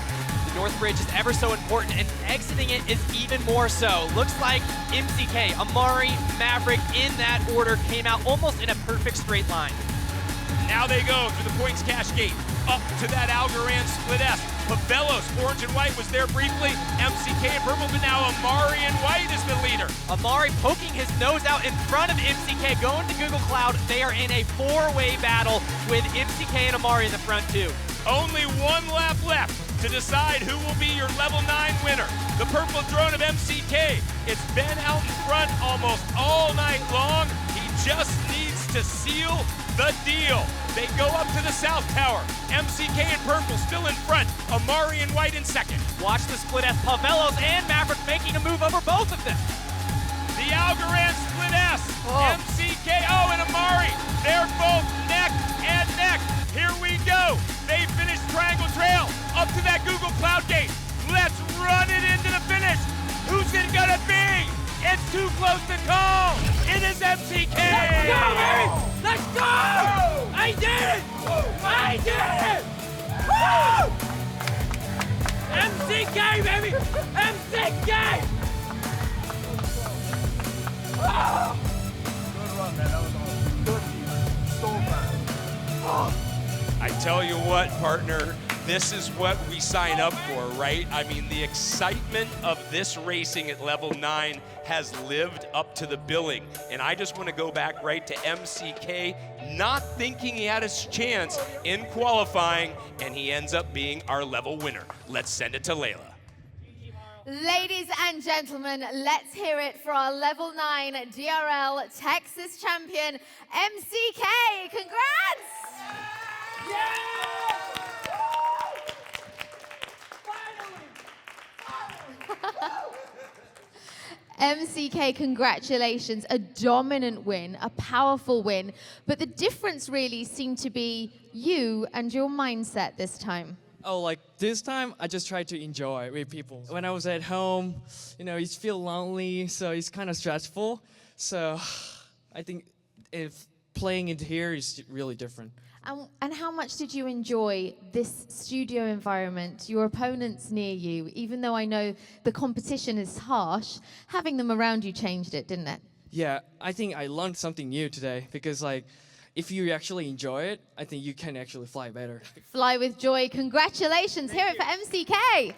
The North Bridge is ever so important, and exiting it is even more so. Looks like MCK, Amari, Maverick in that order came out almost in a perfect straight line. Now they go through the points cash gate, up to that Algorand split S. Pavelos, orange and white, was there briefly. MCK in purple, but now Amari in white is the leader. Amari poking his nose out in front of MCK, going to Google Cloud. They are in a four-way battle with MCK and Amari in the front two. Only one lap left to decide who will be your level 9 winner. The purple drone of MCK. It's been out in front almost all night long. He just needs to seal the deal. They go up to the South Tower. MCK in purple still in front. Amari in white in second. Watch the split S. Pavelos and Maverick making a move over both of them. The Algorand split S. MCK, and Amari. They're both neck and neck. Here we go. They finish Triangle Trail up to that Google Cloud gate. Let's run it into the finish. Who's it gonna be? It's too close to call. It is MCK. Let's go, baby. Let's go. I did it. I did it. Woo! MCK, baby. MCK. Oh. Good run, man. That was awesome. Good. So fast. I tell you what, partner, this is what we sign up for, right? I mean, the excitement of this racing at level 9 has lived up to the billing. And I just want to go back right to MCK, not thinking he had a chance in qualifying, and he ends up being our level winner. Let's send it to Layla. Ladies and gentlemen, let's hear it for our level 9 DRL Texas champion, MCK. Congrats! MCK, congratulations. A dominant win, a powerful win. But the difference really seemed to be you and your mindset this time. Oh, like this time, I just tried to enjoy with people. When I was at home, you know, you feel lonely, so it's kind of stressful. So I think if playing it here is really different. And how much did you enjoy this studio environment, your opponents near you? Even though I know the competition is harsh, having them around you changed it, didn't it? Yeah, I think I learned something new today because, like, if you actually enjoy it, I think you can actually fly better. Fly with joy. Congratulations. Hear it for MCK.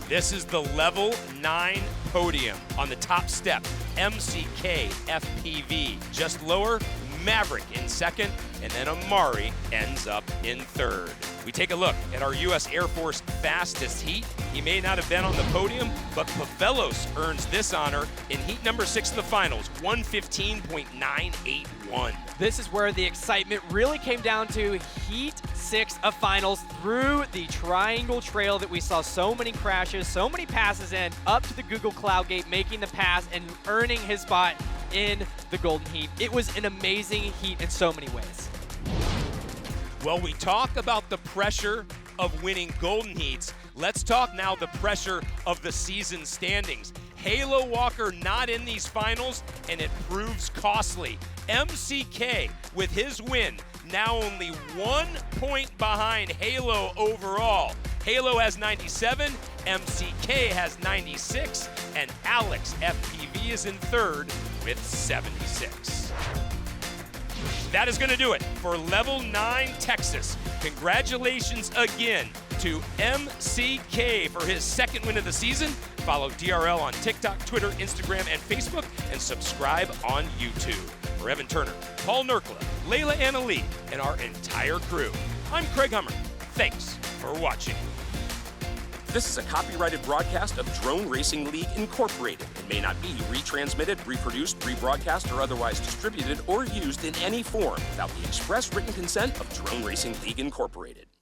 This is the level 9 podium. On the top step, MCK FPV. Just lower, Maverick in second, and then Amari ends up in third. We take a look at our U.S. Air Force fastest heat. He may not have been on the podium, but Pavelos earns this honor in heat number 6 of the finals, 115.981. This is where the excitement really came down to heat 6 of finals through the Triangle Trail that we saw so many crashes, so many passes in, up to the Google Cloud Gate, making the pass and earning his spot in the Golden Heat. It was an amazing heat in so many ways. Well, we talk about the pressure of winning Golden Heats. Let's talk now the pressure of the season standings. Halo Walker not in these finals, and it proves costly. MCK, with his win, now only 1 point behind Halo overall. Halo has 97, MCK has 96, and Alex FPV is in third with 76. That is going to do it for Level 9 Texas. Congratulations again to MCK for his second win of the season. Follow DRL on TikTok, Twitter, Instagram, and Facebook, and subscribe on YouTube. For Evan Turner, Paul Nerkla, Layla Anna Lee, and our entire crew, I'm Craig Hummer. Thanks for watching. This is a copyrighted broadcast of Drone Racing League Incorporated and may not be retransmitted, reproduced, rebroadcast, or otherwise distributed or used in any form without the express written consent of Drone Racing League Incorporated.